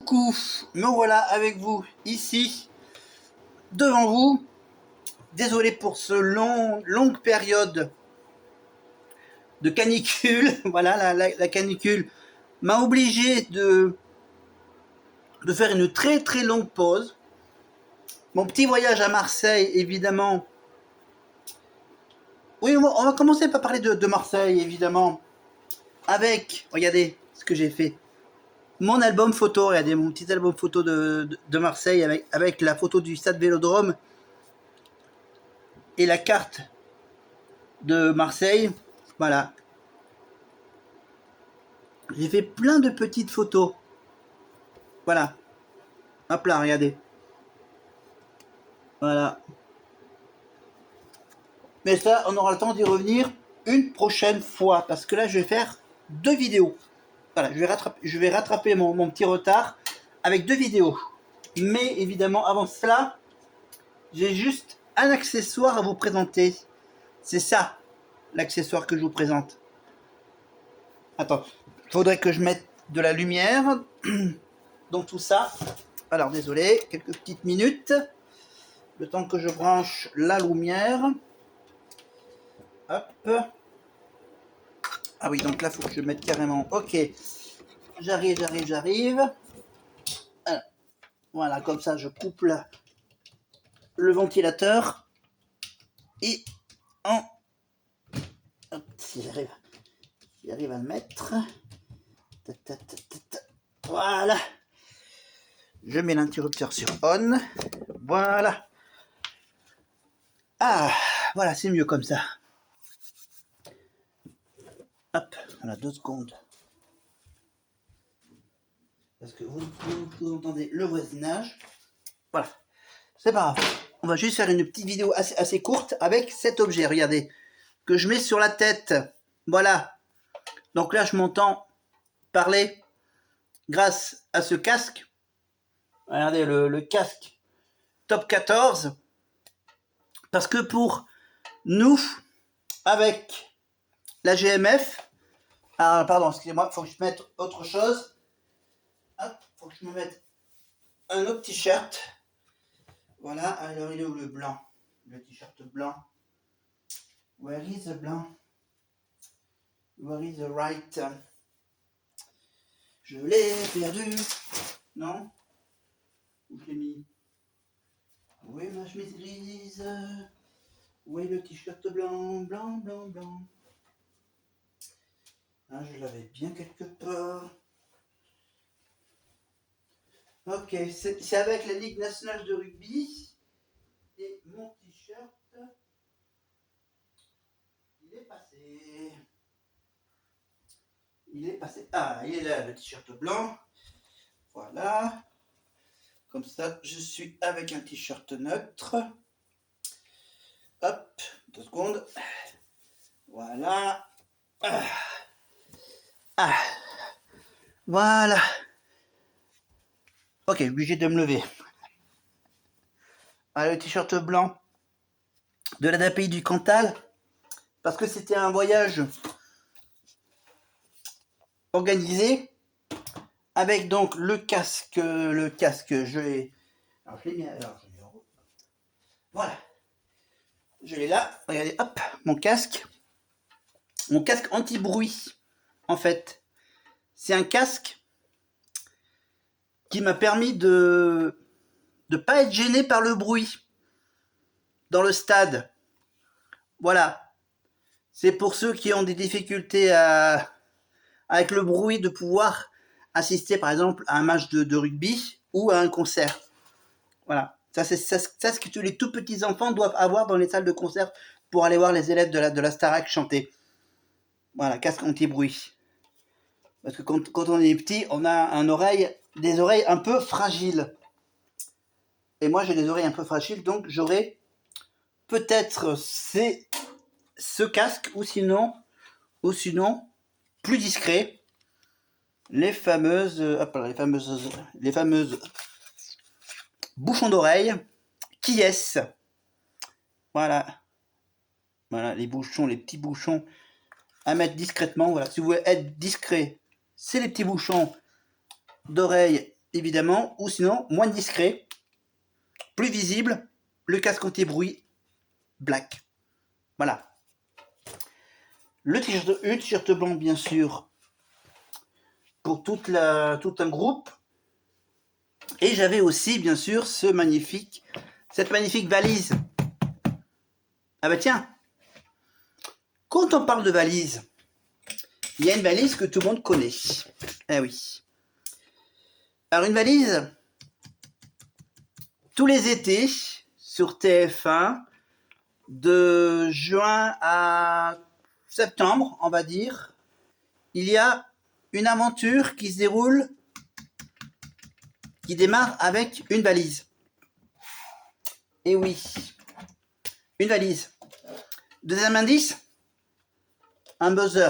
coucou, me voilà avec vous ici, devant vous. Désolé pour ce longue période de canicule. Voilà, la canicule m'a obligé de faire une très longue pause. Mon petit voyage à Marseille, évidemment. Oui, on va commencer par parler de Marseille, évidemment. Avec, regardez ce que j'ai fait. Mon album photo, regardez mon petit album photo de Marseille avec la photo du stade Vélodrome et la carte de Marseille. Voilà. J'ai fait plein de petites photos. Voilà. Hop là, regardez. Voilà. Mais ça, on aura le temps d'y revenir une prochaine fois. Parce que là, je vais faire 2 vidéos. Voilà, je vais rattraper mon petit retard avec 2 vidéos. Mais évidemment, avant cela, j'ai juste un accessoire à vous présenter. C'est ça, l'accessoire que je vous présente. Attends, il faudrait que je mette de la lumière. Donc tout ça. Alors désolé, quelques petites minutes. Le temps que je branche la lumière. Hop. Ah oui, donc là, il faut que je mette carrément. Ok. J'arrive. Voilà, comme ça, je coupe le ventilateur. Et en... Hop, si j'arrive à le mettre. Voilà. Je mets l'interrupteur sur on. Voilà. Ah, voilà, c'est mieux comme ça. Hop, voilà, 2 secondes. Parce que vous entendez le voisinage. Voilà. C'est pas grave. On va juste faire une petite vidéo assez courte avec cet objet, regardez, que je mets sur la tête. Voilà. Donc là, je m'entends parler grâce à ce casque. Regardez le casque Top 14. Parce que pour nous, avec la GMF, ah pardon, excusez-moi, il faut que je mette autre chose. Hop, il faut que je me mette un autre t-shirt. Voilà, alors il est où le blanc? Le t-shirt blanc. Where is the blanc? Where is the right? Je l'ai perdu. Non? Où je l'ai mis? Où est ma chemise grise? Où est le t-shirt blanc? Blanc. Ah, je l'avais bien quelque part. Ok, c'est avec la Ligue nationale de rugby. Et mon t-shirt, il est passé. Ah, il est là, le t-shirt blanc. Voilà. Comme ça, je suis avec un t-shirt neutre. Hop, 2 secondes. Voilà. Voilà. Ok, obligé de me lever. Ah, le t-shirt blanc de l'ADAPI du Cantal. Parce que c'était un voyage organisé. Avec donc le casque, je l'ai. Alors je l'ai mis. Alors je l'ai en haut. Voilà. Je l'ai là. Regardez, hop, mon casque. Mon casque anti-bruit. En fait, c'est un casque qui m'a permis de pas être gêné par le bruit dans le stade. Voilà. C'est pour ceux qui ont des difficultés avec le bruit de pouvoir assister par exemple à un match de rugby ou à un concert. Voilà. Ça, c'est ce que tous les tout petits enfants doivent avoir dans les salles de concert pour aller voir les élèves de la Starac chanter. Voilà, casque anti-bruit. Parce que quand on est petit, on a des oreilles un peu fragiles. Et moi, j'ai des oreilles un peu fragiles, donc j'aurai peut-être ce casque, ou sinon, plus discret, les fameuses bouchons d'oreille qui est. Voilà, les petits bouchons à mettre discrètement. Voilà, si vous voulez être discret, c'est les petits bouchons d'oreille évidemment, ou sinon moins discret, plus visible, le casque anti-bruit black. Voilà. Le t-shirt blanc, bien sûr, pour tout un groupe. Et j'avais aussi, bien sûr, cette magnifique valise. Ah bah tiens, quand on parle de valise, il y a une valise que tout le monde connaît. Eh oui. Alors une valise, tous les étés, sur TF1, de juin à septembre, on va dire, il y a une aventure qui se déroule, qui démarre avec une valise. Et oui, une valise. Deuxième indice, un buzzer.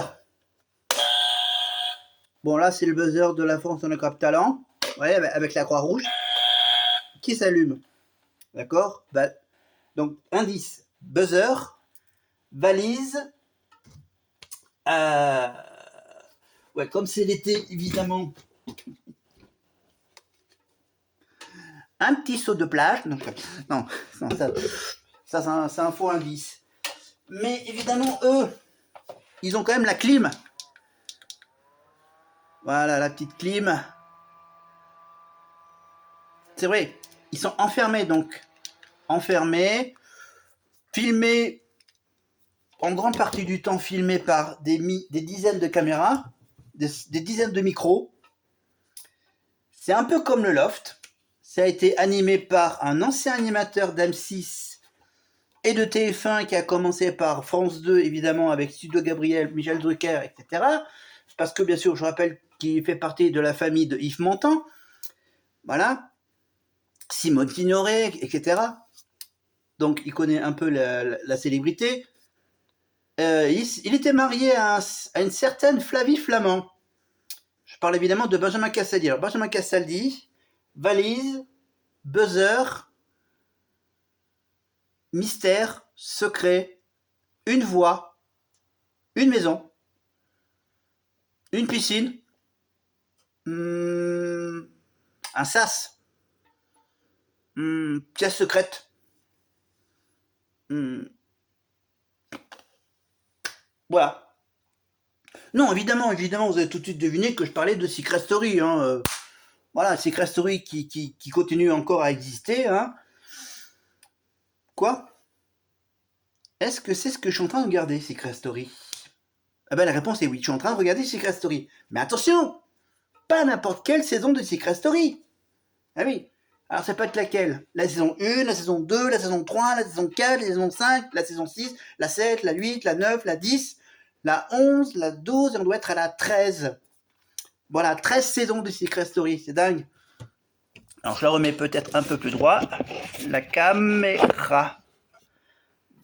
Bon, là, c'est le buzzer de la France en Europe Talent, ouais, avec la croix rouge, qui s'allume. D'accord? Donc, indice, buzzer, valise. Ouais, comme c'est l'été, évidemment, un petit saut de plage. Non, ça c'est un faux indice. Mais évidemment, eux, ils ont quand même la clim. Voilà, la petite clim. C'est vrai, ils sont enfermés, donc. Enfermés, filmés, en grande partie du temps filmés par des dizaines de caméras, des dizaines de micros. C'est un peu comme le Loft. Ça a été animé par un ancien animateur d'M6 et de TF1 qui a commencé par France 2, évidemment, avec Studio Gabriel, Michel Drucker, etc. Parce que, bien sûr, je rappelle qu'il fait partie de la famille de Yves Montand. Voilà. Simone Signoret, etc. Donc, il connaît un peu la célébrité. Il était marié à une certaine Flavie Flamand. Je parle évidemment de Benjamin Castaldi. Alors, Benjamin Castaldi, valise, buzzer, mystère, secret, une voix, une maison, une piscine, un sas, pièce secrète. Voilà. Non, évidemment, vous avez tout de suite deviné que je parlais de Secret Story. Voilà, Secret Story qui continue encore à exister. Hein. Quoi? Est-ce que c'est ce que je suis en train de regarder, Secret Story? Ah ben la réponse est oui, je suis en train de regarder Secret Story. Mais attention, pas n'importe quelle saison de Secret Story. Ah oui. Alors ça peut être laquelle? La saison 1, la saison 2, la saison 3, la saison 4, la saison 5, la saison 6, la 7, la 8, la 9, la 10, la 11, la 12, et on doit être à la 13. Voilà, 13 saisons de Secret Story, c'est dingue. Alors je la remets peut-être un peu plus droit. La caméra.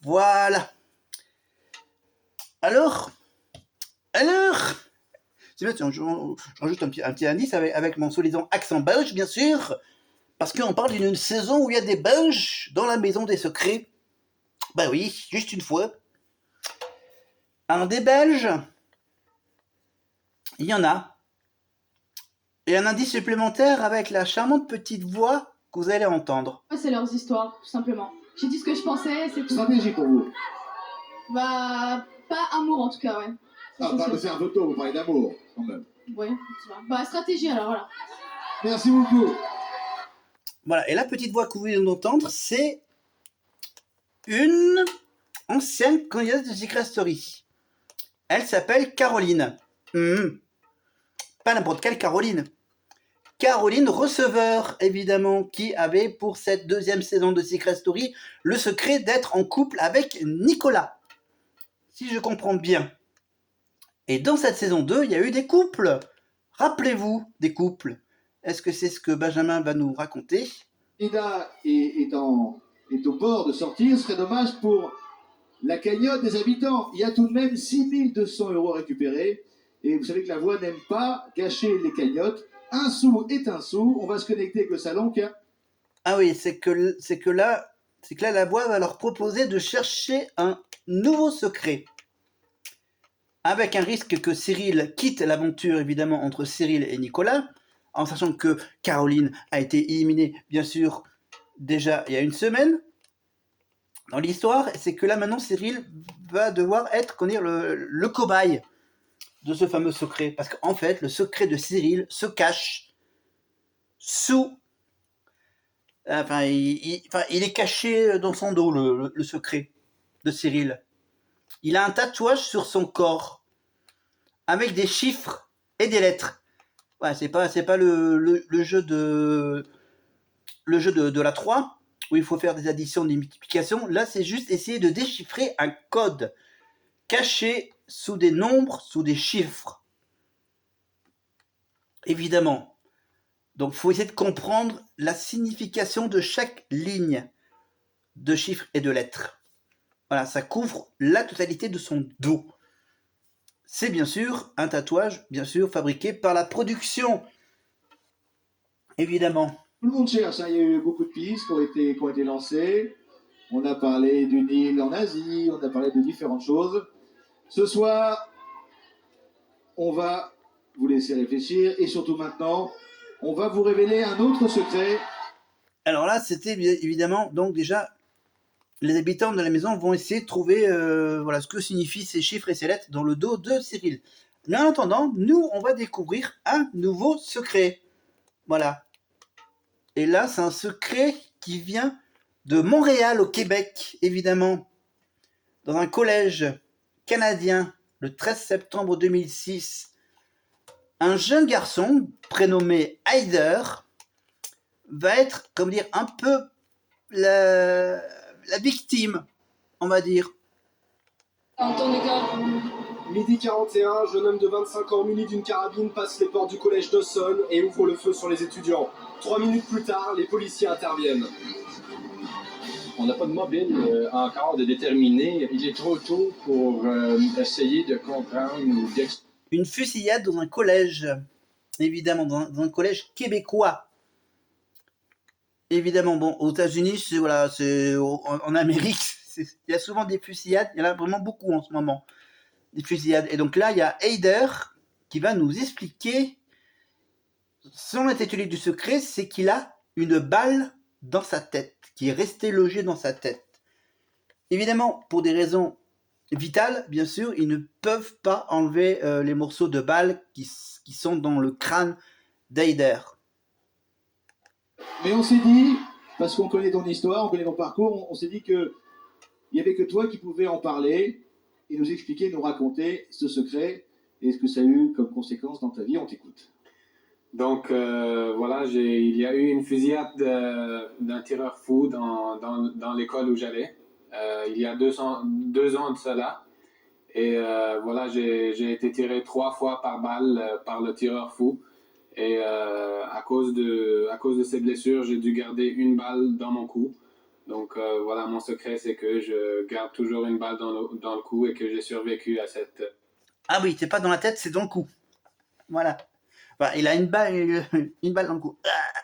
Voilà. Alors, c'est bien, je rajoute un petit indice avec mon soi-disant accent belge, bien sûr, parce qu'on parle d'une saison où il y a des Belges dans la maison des secrets. Ben oui, juste une fois. Un des Belges, il y en a. Et un indice supplémentaire avec la charmante petite voix que vous allez entendre. C'est leurs histoires, tout simplement. J'ai dit ce que je pensais, c'est tout. Stratégie pour vous. Bah, pas amour en tout cas, ouais. Ah, on parle de faire photo, vous parlez d'amour, quand même. Ouais, ça va. Bah, stratégie alors, voilà. Merci beaucoup. Voilà, et la petite voix que vous venez d'entendre, c'est une ancienne candidate de Secret Story. Elle s'appelle Caroline. Pas n'importe quelle Caroline. Caroline Receveur, évidemment, qui avait pour cette deuxième saison de Secret Story le secret d'être en couple avec Nicolas. Si je comprends bien. Et dans cette saison 2, il y a eu des couples. Rappelez-vous des couples. Est-ce que c'est ce que Benjamin va nous raconter? Ida est au bord de sortir, ce serait dommage pour la cagnotte des habitants. Il y a tout de même 6200 € récupérés. Et vous savez que la voix n'aime pas gâcher les cagnottes. Un sou est un sou. On va se connecter avec le salon. Ah oui, c'est que là, la voix va leur proposer de chercher un nouveau secret. Avec un risque que Cyril quitte l'aventure, évidemment, entre Cyril et Nicolas, en sachant que Caroline a été éliminée, bien sûr, déjà il y a une semaine dans l'histoire, c'est que là maintenant Cyril va devoir être, comment dire, le cobaye de ce fameux secret. Parce qu'en fait, le secret de Cyril se cache sous... Enfin, il est caché dans son dos, le secret de Cyril. Il a un tatouage sur son corps avec des chiffres et des lettres. Ouais, c'est pas le jeu de la 3 où il faut faire des additions, des multiplications. Là, c'est juste essayer de déchiffrer un code caché sous des nombres, sous des chiffres. Évidemment. Donc, il faut essayer de comprendre la signification de chaque ligne de chiffres et de lettres. Voilà, ça couvre la totalité de son dos. C'est bien sûr un tatouage, bien sûr, fabriqué par la production. Évidemment. Tout le monde cherche, hein. Il y a eu beaucoup de pistes qui ont été lancées. On a parlé d'une île en Asie, on a parlé de différentes choses. Ce soir, on va vous laisser réfléchir et surtout maintenant, on va vous révéler un autre secret. Alors là, c'était évidemment, donc déjà, les habitants de la maison vont essayer de trouver voilà, ce que signifient ces chiffres et ces lettres dans le dos de Cyril. Mais en attendant, nous, on va découvrir un nouveau secret. Voilà. Et là, c'est un secret qui vient de Montréal, au Québec, évidemment. Dans un collège canadien, le 13 septembre 2006, un jeune garçon prénommé Heider va être, comment dire, un peu la victime, on va dire. Midi 41, jeune homme de 25 ans muni d'une carabine passe les portes du collège Dawson et ouvre le feu sur les étudiants. 3 minutes plus tard, les policiers interviennent. On n'a pas de mobile encore de déterminer. Il est trop tôt pour essayer de comprendre ou d'expliquer. Une fusillade dans un collège, évidemment, dans un collège québécois. Évidemment, bon, aux États-Unis, c'est voilà, en Amérique, il y a souvent des fusillades. Il y en a vraiment beaucoup en ce moment, des fusillades. Et donc là, il y a Heider qui va nous expliquer. Son intitulé du secret, c'est qu'il a une balle dans sa tête, qui est restée logée dans sa tête. Évidemment, pour des raisons vitales, bien sûr, ils ne peuvent pas enlever les morceaux de balles qui sont dans le crâne d'Heider. Mais on s'est dit, parce qu'on connaît ton histoire, on connaît ton parcours, on s'est dit qu'il n'y avait que toi qui pouvais en parler et nous expliquer, nous raconter ce secret et ce que ça a eu comme conséquence dans ta vie. On t'écoute. Donc voilà, il y a eu une fusillade d'un tireur fou dans l'école où j'allais. Il y a 2 ans de cela. Et voilà, j'ai été tiré 3 fois par balle par le tireur fou. Et à cause de ces blessures, j'ai dû garder une balle dans mon cou. Donc voilà, mon secret, c'est que je garde toujours une balle dans le cou et que j'ai survécu à cette... Ah oui, c'est pas dans la tête, c'est dans le cou. Voilà. Enfin, il a une balle dans le cou. Ah.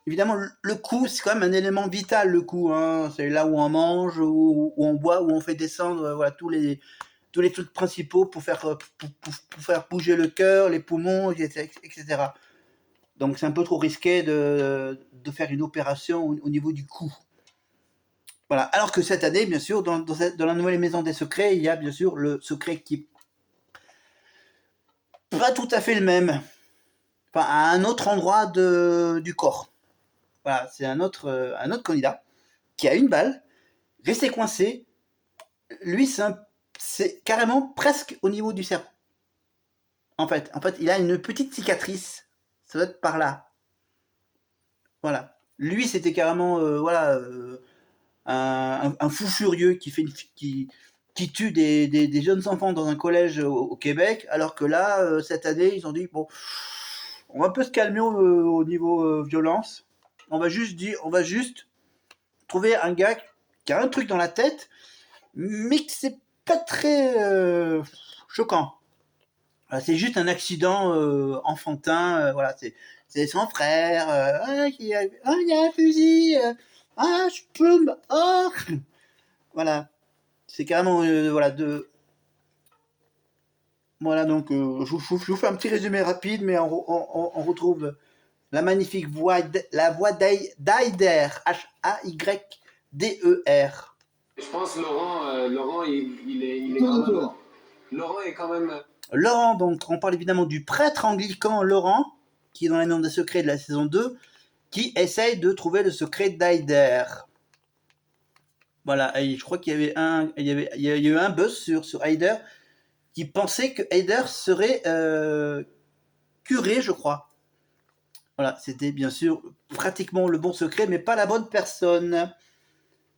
Évidemment, le cou, c'est quand même un élément vital, le cou. Hein. C'est là où on mange, où on boit, où on fait descendre voilà, tous les trucs principaux pour faire bouger le cœur, les poumons, etc. Donc c'est un peu trop risqué de faire une opération au niveau du cou. Voilà. Alors que cette année, bien sûr, dans la nouvelle maison des secrets, il y a bien sûr le secret qui n'est pas tout à fait le même. Enfin, à un autre endroit du corps. Voilà, c'est un autre candidat qui a une balle, resté coincé. Lui, c'est carrément presque au niveau du cerveau. En fait, il a une petite cicatrice. Ça doit être par là. Voilà. Lui, c'était carrément un fou furieux qui tue des jeunes enfants dans un collège au Québec, alors que là, cette année, ils ont dit, bon, on va un peu se calmer au niveau violence. On va juste trouver un gars qui a un truc dans la tête, mais que c'est pas très choquant. Voilà, c'est juste un accident enfantin. Voilà, c'est son frère. Il y a un fusil. Je peux me... Voilà. C'est carrément... Voilà, donc je vous fais un petit résumé rapide, mais on retrouve la magnifique voix, la voix d'Haider, Hayder. Je pense Laurent, il est Tour quand de même, tour. Laurent est quand même. Laurent, donc on parle évidemment du prêtre anglican Laurent, qui est dans les noms des secrets de la saison 2, qui essaye de trouver le secret d'Haider. Voilà, et je crois qu'il y avait il y a eu un buzz sur Haider qui pensait que Haider serait curé, je crois. Voilà, c'était bien sûr pratiquement le bon secret, mais pas la bonne personne.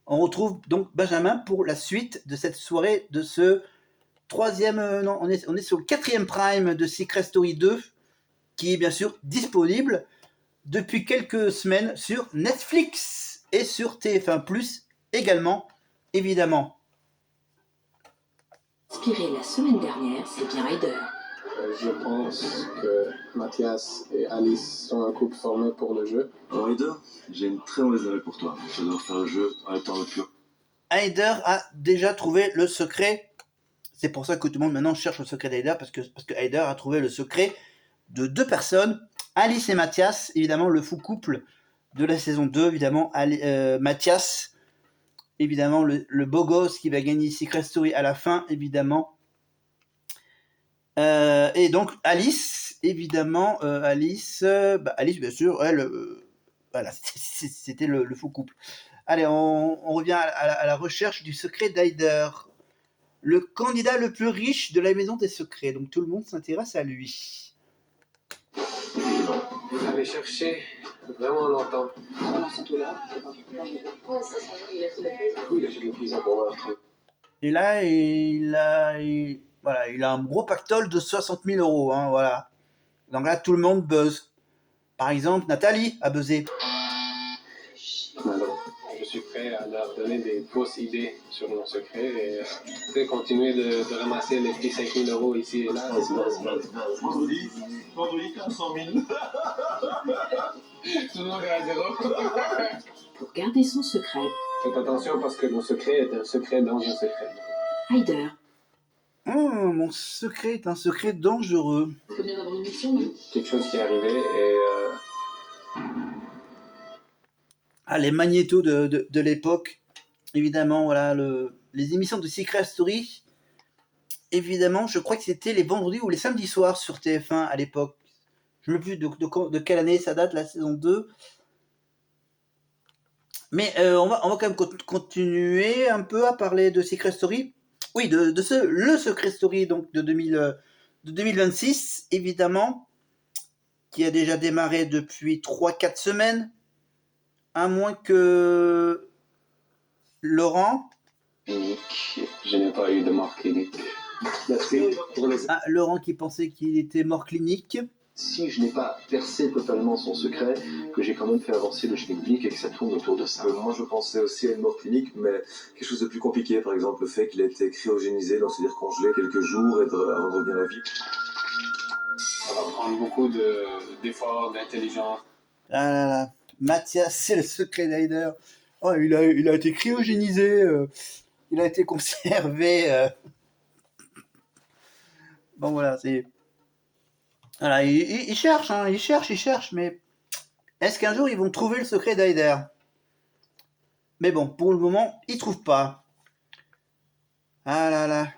On retrouve donc Benjamin pour la suite de cette soirée, de ce troisième, non, on est sur le 4e prime de Secret Story 2, qui est bien sûr disponible depuis quelques semaines sur Netflix et sur TF1+, également, évidemment. Inspiré la semaine dernière, c'est bien Haider. Je pense que Mathias et Alice sont un couple formé pour le jeu. Alors Haider, j'ai une très mauvaise nouvelle pour toi. Je dois faire le jeu en étant le plus. Haider a déjà trouvé le secret. C'est pour ça que tout le monde maintenant cherche le secret d'Haider, parce que Haider a trouvé le secret de 2 personnes, Alice et Mathias, évidemment le fou couple de la saison 2, évidemment Mathias, évidemment le beau gosse qui va gagner Secret Story à la fin, évidemment. Et donc Alice, évidemment, Alice bien sûr, elle, voilà, c'était le faux couple. Allez, on revient à la recherche du secret d'Haider, le candidat le plus riche de la maison des secrets. Donc tout le monde s'intéresse à lui. Vous avez cherché vraiment longtemps. Et là, il a un gros pactole de 60 000 €. Hein, voilà. Donc là, tout le monde buzz. Par exemple, Nathalie a buzzé. Alors, je suis prêt à leur donner des fausses idées sur mon secret et continuer de ramasser les petits 5 000 € ici et là. Vendredi, 400 000. Tout le monde est à zéro. Pour garder son secret, Faites attention parce que mon secret est un secret dans un secret. Haider. Mon secret est un secret dangereux. Faut bien avoir une mission, non? Quelque chose qui est arrivé et Les magnétos de l'époque, évidemment, voilà, les émissions de Secret Story, évidemment, je crois que c'était les vendredis ou les samedis soirs sur TF1 à l'époque. Je ne sais plus de quelle année ça date, la saison 2. Mais on va quand même continuer un peu à parler de Secret Story. Oui, le Secret Story donc de 2026, évidemment, qui a déjà démarré depuis 3-4 semaines. À moins que Laurent. je n'ai pas eu de mort clinique. Laurent qui pensait qu'il était mort clinique. Si je n'ai pas percé totalement son secret, que j'ai quand même fait avancer le clinique et que ça tourne autour de ça. Moi, je pensais aussi à une mort clinique, mais quelque chose de plus compliqué. Par exemple, le fait qu'il ait été cryogénisé, donc c'est-à-dire congelé quelques jours avant de revenir à la vie. Ça va prendre beaucoup d'efforts, d'intelligence. Ah là là. Mathias, c'est le secret d'Haider. Oh, il a été cryogénisé. Il a été conservé. Bon, voilà, c'est. Voilà, il cherche, hein, il cherche, mais est-ce qu'un jour ils vont trouver le secret d'Haider? Mais bon, pour le moment, ils trouvent pas. Ah là là.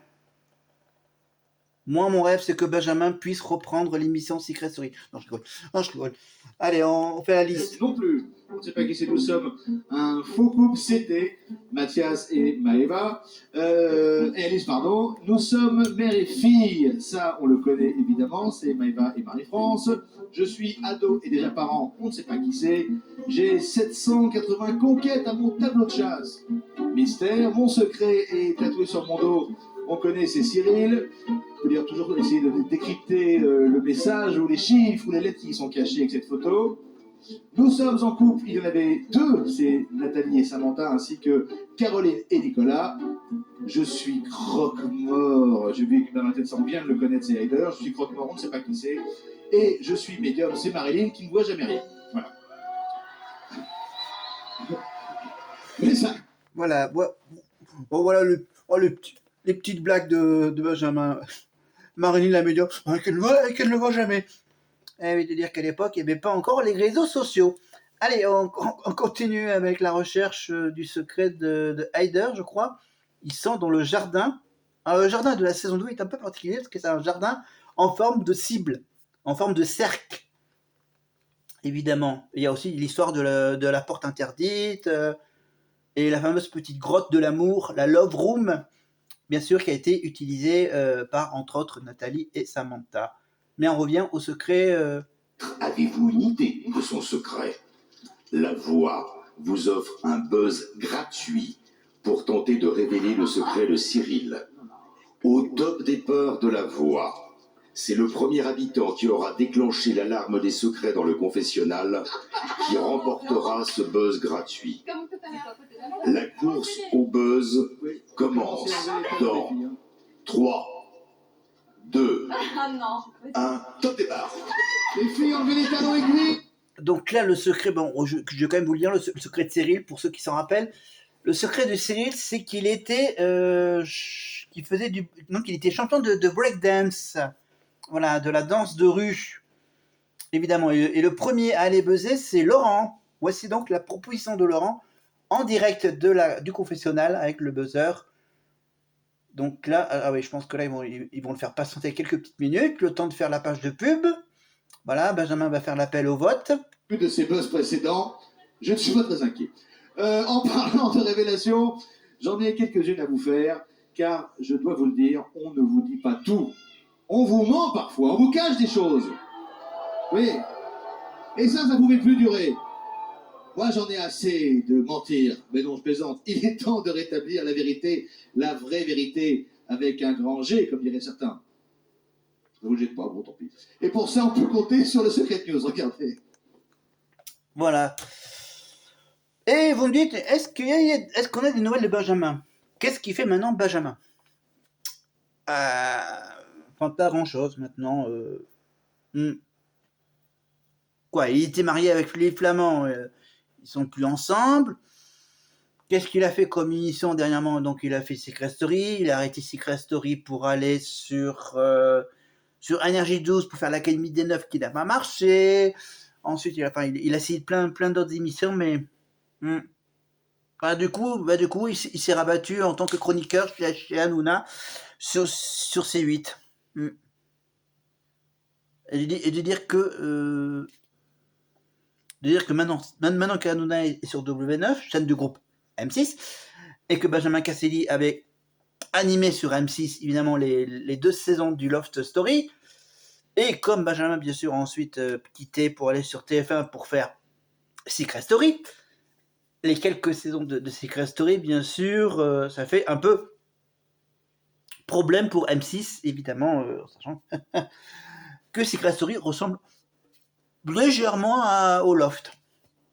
Moi, mon rêve, c'est que Benjamin puisse reprendre l'émission Secret Story. Non, je rigole. Allez, on fait la liste. Non plus. On ne sait pas qui c'est, nous sommes un faux couple, c'était Mathias et Maëva. Alice, pardon. Nous sommes mère et fille. Ça, on le connaît évidemment. C'est Maëva et Marie-France. Je suis ado et déjà parent. On ne sait pas qui c'est. J'ai 780 conquêtes à mon tableau de chasse. Mystère. Mon secret est tatoué sur mon dos. On connaît, c'est Cyril. On peut dire toujours essayer de décrypter le message ou les chiffres ou les lettres qui sont cachées avec cette photo. Nous sommes en couple, il y en avait 2, c'est Nathalie et Samantha, ainsi que Caroline et Nicolas. Je suis croque-mort, j'ai vu que dans ma tête semble bien de le connaître, c'est Haider. Je suis croque-mort, on ne sait pas qui c'est. Et je suis médium, c'est Marilyn qui ne voit jamais rien. Voilà. Mais ça. Voilà, bon, voilà les petites blagues de Benjamin. Marilyn la médium, qu'elle ne voit jamais. Eh oui, de dire qu'à l'époque, il n'y avait pas encore les réseaux sociaux. Allez, on continue avec la recherche du secret de Hyder, je crois. Ils sont dans le jardin. Alors, le jardin de la saison 2 est un peu particulier parce que c'est un jardin en forme de cible, en forme de cercle. Évidemment. Il y a aussi l'histoire de la porte interdite et la fameuse petite grotte de l'amour, la Love Room, bien sûr, qui a été utilisée par, entre autres, Nathalie et Samantha. Mais on revient au secret. Avez-vous une idée de son secret? La voix vous offre un buzz gratuit pour tenter de révéler le secret de Cyril. Au top des peurs de la voix, c'est le premier habitant qui aura déclenché l'alarme des secrets dans le confessionnal qui remportera ce buzz gratuit. La course au buzz commence dans 3, 2, 1, top départ. Les filles, enlevez les talons aiguilles. Donc là, le secret, bon, je vais quand même vous le dire, le secret de Cyril, pour ceux qui s'en rappellent. Le secret de Cyril, c'est qu'il était, il était champion de breakdance, voilà, de la danse de rue, évidemment. Et le premier à aller buzzer, c'est Laurent. Voici donc la proposition de Laurent en direct du confessionnal avec le buzzer. Donc là, ah oui, je pense que là, ils vont le faire patienter quelques petites minutes, le temps de faire la page de pub. Voilà, Benjamin va faire l'appel au vote. Plus de ces buzz précédents, je ne suis pas très inquiet. En parlant de révélations, j'en ai quelques-unes à vous faire, car je dois vous le dire, on ne vous dit pas tout. On vous ment parfois, on vous cache des choses. Oui. Et ça ne pouvait plus durer. Moi, j'en ai assez de mentir. Mais non, je plaisante. Il est temps de rétablir la vérité, la vraie vérité, avec un grand G, comme diraient certains. Ne vous jette pas, bon, tant pis. Et pour ça, on peut compter sur le Secret News, regardez. Voilà. Et vous me dites, est-ce qu'on a des nouvelles de Benjamin? Qu'est-ce qu'il fait maintenant, Benjamin? Pas grand-chose maintenant. Quoi, il était marié avec Philippe Flamand, ils sont plus ensemble. Qu'est-ce qu'il a fait comme émission dernièrement? Donc il a fait Secret Story, il a arrêté Secret Story pour aller sur Énergie 12 pour faire l'Académie des Neufs qui n'a pas marché. Ensuite, il a essayé plein d'autres émissions, mais du coup, il s'est rabattu en tant que chroniqueur chez Hanouna sur C8. Et de dire que maintenant qu'Hanouna est sur W9, chaîne du groupe M6, et que Benjamin Casselli avait animé sur M6 évidemment les 2 saisons du Loft Story, et comme Benjamin bien sûr a ensuite quitté pour aller sur TF1 pour faire Secret Story, les quelques saisons de Secret Story bien sûr ça fait un peu problème pour M6 évidemment, sachant que Secret Story ressemble légèrement au Loft.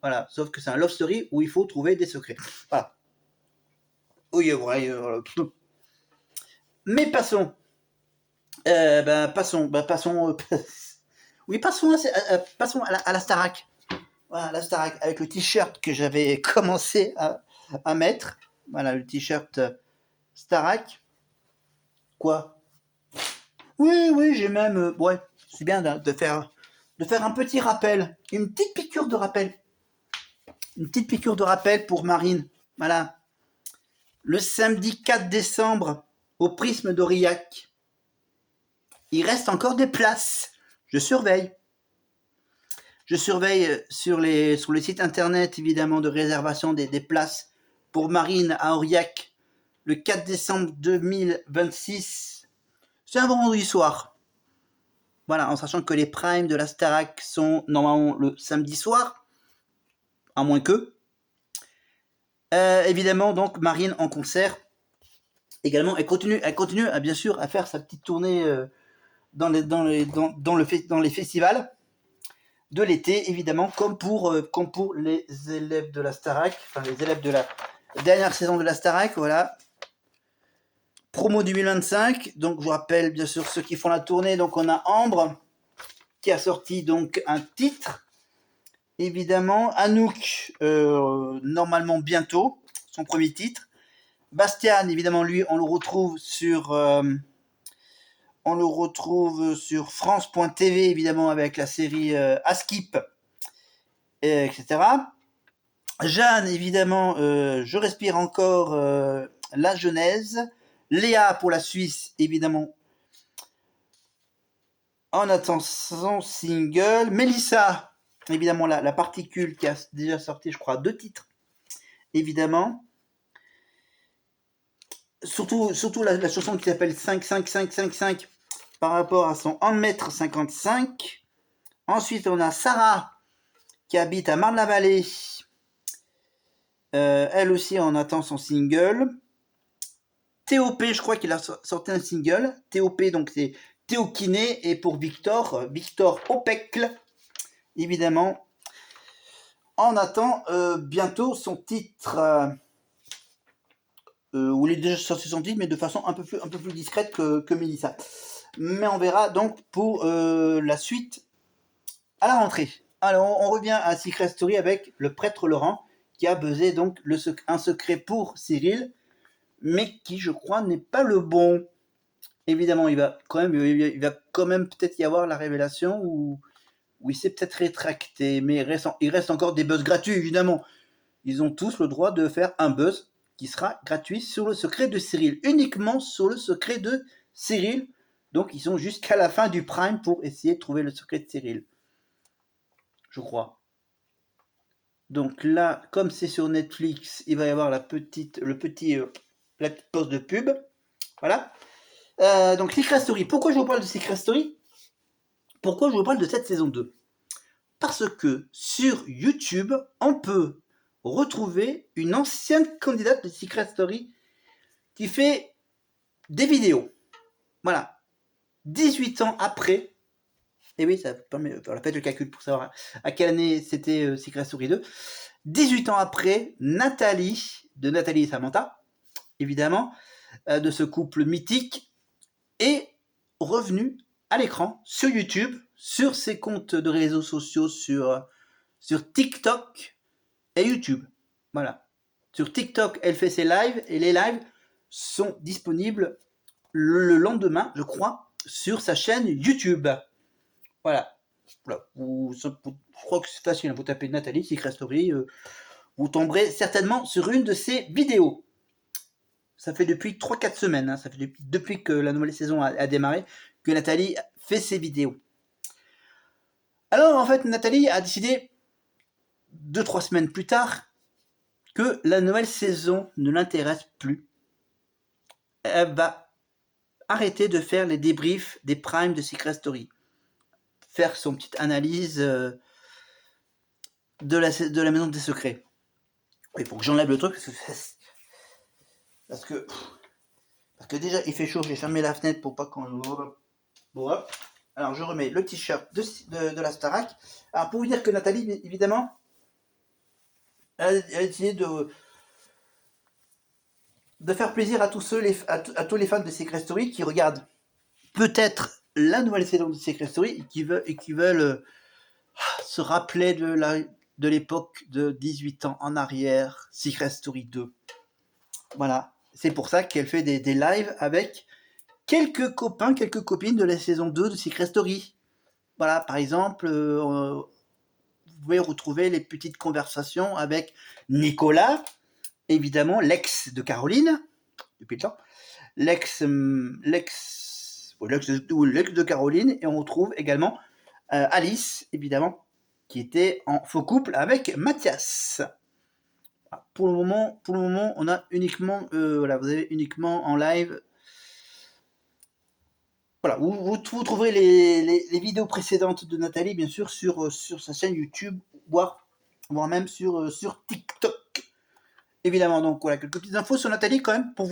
Voilà, sauf que c'est un Love Story où il faut trouver des secrets. Voilà. Oui, voilà. Mais passons. Passons à la Starac. Voilà, la Starac, avec le t-shirt que j'avais commencé à mettre. Voilà, le t-shirt Starac. Quoi? Oui, j'ai même... ouais, c'est bien de faire un petit rappel. Une petite piqûre de rappel. Une petite piqûre de rappel pour Marine. Voilà. Le samedi 4 décembre, au Prisme d'Aurillac, il reste encore des places. Je surveille. Sur les sites internet, évidemment, de réservation des places pour Marine à Aurillac, le 4 décembre 2026. C'est un vendredi soir. Voilà, en sachant que les primes de la Starac sont normalement le samedi soir. À moins que. Évidemment, donc, Marine en concert. Également, elle continue bien sûr à faire sa petite tournée dans les festivals de l'été, évidemment, comme pour les élèves de la Starac, enfin les élèves de la dernière saison de la Starac, voilà. Promo 2025, donc je vous rappelle bien sûr ceux qui font la tournée, donc on a Ambre qui a sorti donc un titre. Évidemment, Anouk, normalement bientôt, son premier titre. Bastian, évidemment, lui, on le retrouve sur On le retrouve sur France.tv, évidemment, avec la série Askip, etc. Jeanne, évidemment, Je respire encore, la Genèse. Léa pour la Suisse, évidemment, en attendant son single. Mélissa, évidemment, la particule qui a déjà sorti, je crois, 2 titres, évidemment. Surtout la chanson qui s'appelle 55555 par rapport à son 1m55. Ensuite, on a Sarah qui habite à Marne-la-Vallée. Elle aussi, on attend son single. TOP, je crois qu'il a sorti un single. TOP, donc c'est Théo Kiné, et pour Victor Opecle, évidemment. On attend bientôt son titre, où il est déjà sorti son titre, mais de façon un peu plus discrète que Mélissa. Mais on verra donc pour la suite à la rentrée. Alors, on revient à Secret Story avec le prêtre Laurent, qui a buzzé donc un secret pour Cyril, mais qui, je crois, n'est pas le bon. Évidemment, il va quand même peut-être y avoir la révélation où il s'est peut-être rétracté, mais il reste encore des buzz gratuits, évidemment. Ils ont tous le droit de faire un buzz qui sera gratuit sur le secret de Cyril, uniquement sur le secret de Cyril. Donc, ils sont jusqu'à la fin du Prime pour essayer de trouver le secret de Cyril, je crois. Donc là, comme c'est sur Netflix, il va y avoir la petite pause de pub. Voilà. Donc Secret Story. Pourquoi je vous parle de Secret Story? Pourquoi je vous parle de cette saison 2? Parce que sur YouTube, on peut retrouver une ancienne candidate de Secret Story qui fait des vidéos. Voilà. 18 ans après. Et oui, ça permet, on a fait le calcul pour savoir à quelle année c'était Secret Story 2. 18 ans après, Nathalie et Samantha, évidemment, de ce couple mythique, est revenue à l'écran sur YouTube, sur ses comptes de réseaux sociaux, sur TikTok et YouTube. Voilà. Sur TikTok, elle fait ses lives, et les lives sont disponibles le lendemain, je crois, sur sa chaîne YouTube. Voilà. Je crois que c'est facile, vous tapez Nathalie Secret Story, vous tomberez certainement sur une de ses vidéos. Ça fait depuis 3-4 semaines, ça fait depuis que la nouvelle saison a démarré, que Nathalie fait ses vidéos. Alors en fait, Nathalie a décidé 2-3 semaines plus tard que la nouvelle saison ne l'intéresse plus. Elle va arrêter de faire les débriefs des primes de Secret Story. Faire son petite analyse de la maison des secrets. Il faut que j'enlève le truc parce que déjà il fait chaud, j'ai fermé la fenêtre pour pas qu'on... Bon, alors je remets le t-shirt de la Starac. Alors pour vous dire que Nathalie, évidemment, elle a décidé de faire plaisir à tous les fans de Secret Story qui regardent peut-être la nouvelle saison de Secret Story et qui veulent se rappeler de l'époque de 18 ans en arrière, Secret Story 2. Voilà, c'est pour ça qu'elle fait des lives avec quelques copains, quelques copines de la saison 2 de Secret Story. Voilà, par exemple, vous pouvez retrouver les petites conversations avec Nicolas, évidemment l'ex de Caroline, depuis le temps, l'ex de Caroline, et on retrouve également Alice, évidemment, qui était en faux couple avec Mathias. Pour le moment, on a uniquement, vous avez uniquement en live. Voilà, vous trouverez les vidéos précédentes de Nathalie, bien sûr, sur sa chaîne YouTube, voire même sur TikTok. Évidemment, donc voilà, quelques petites infos sur Nathalie quand même, pour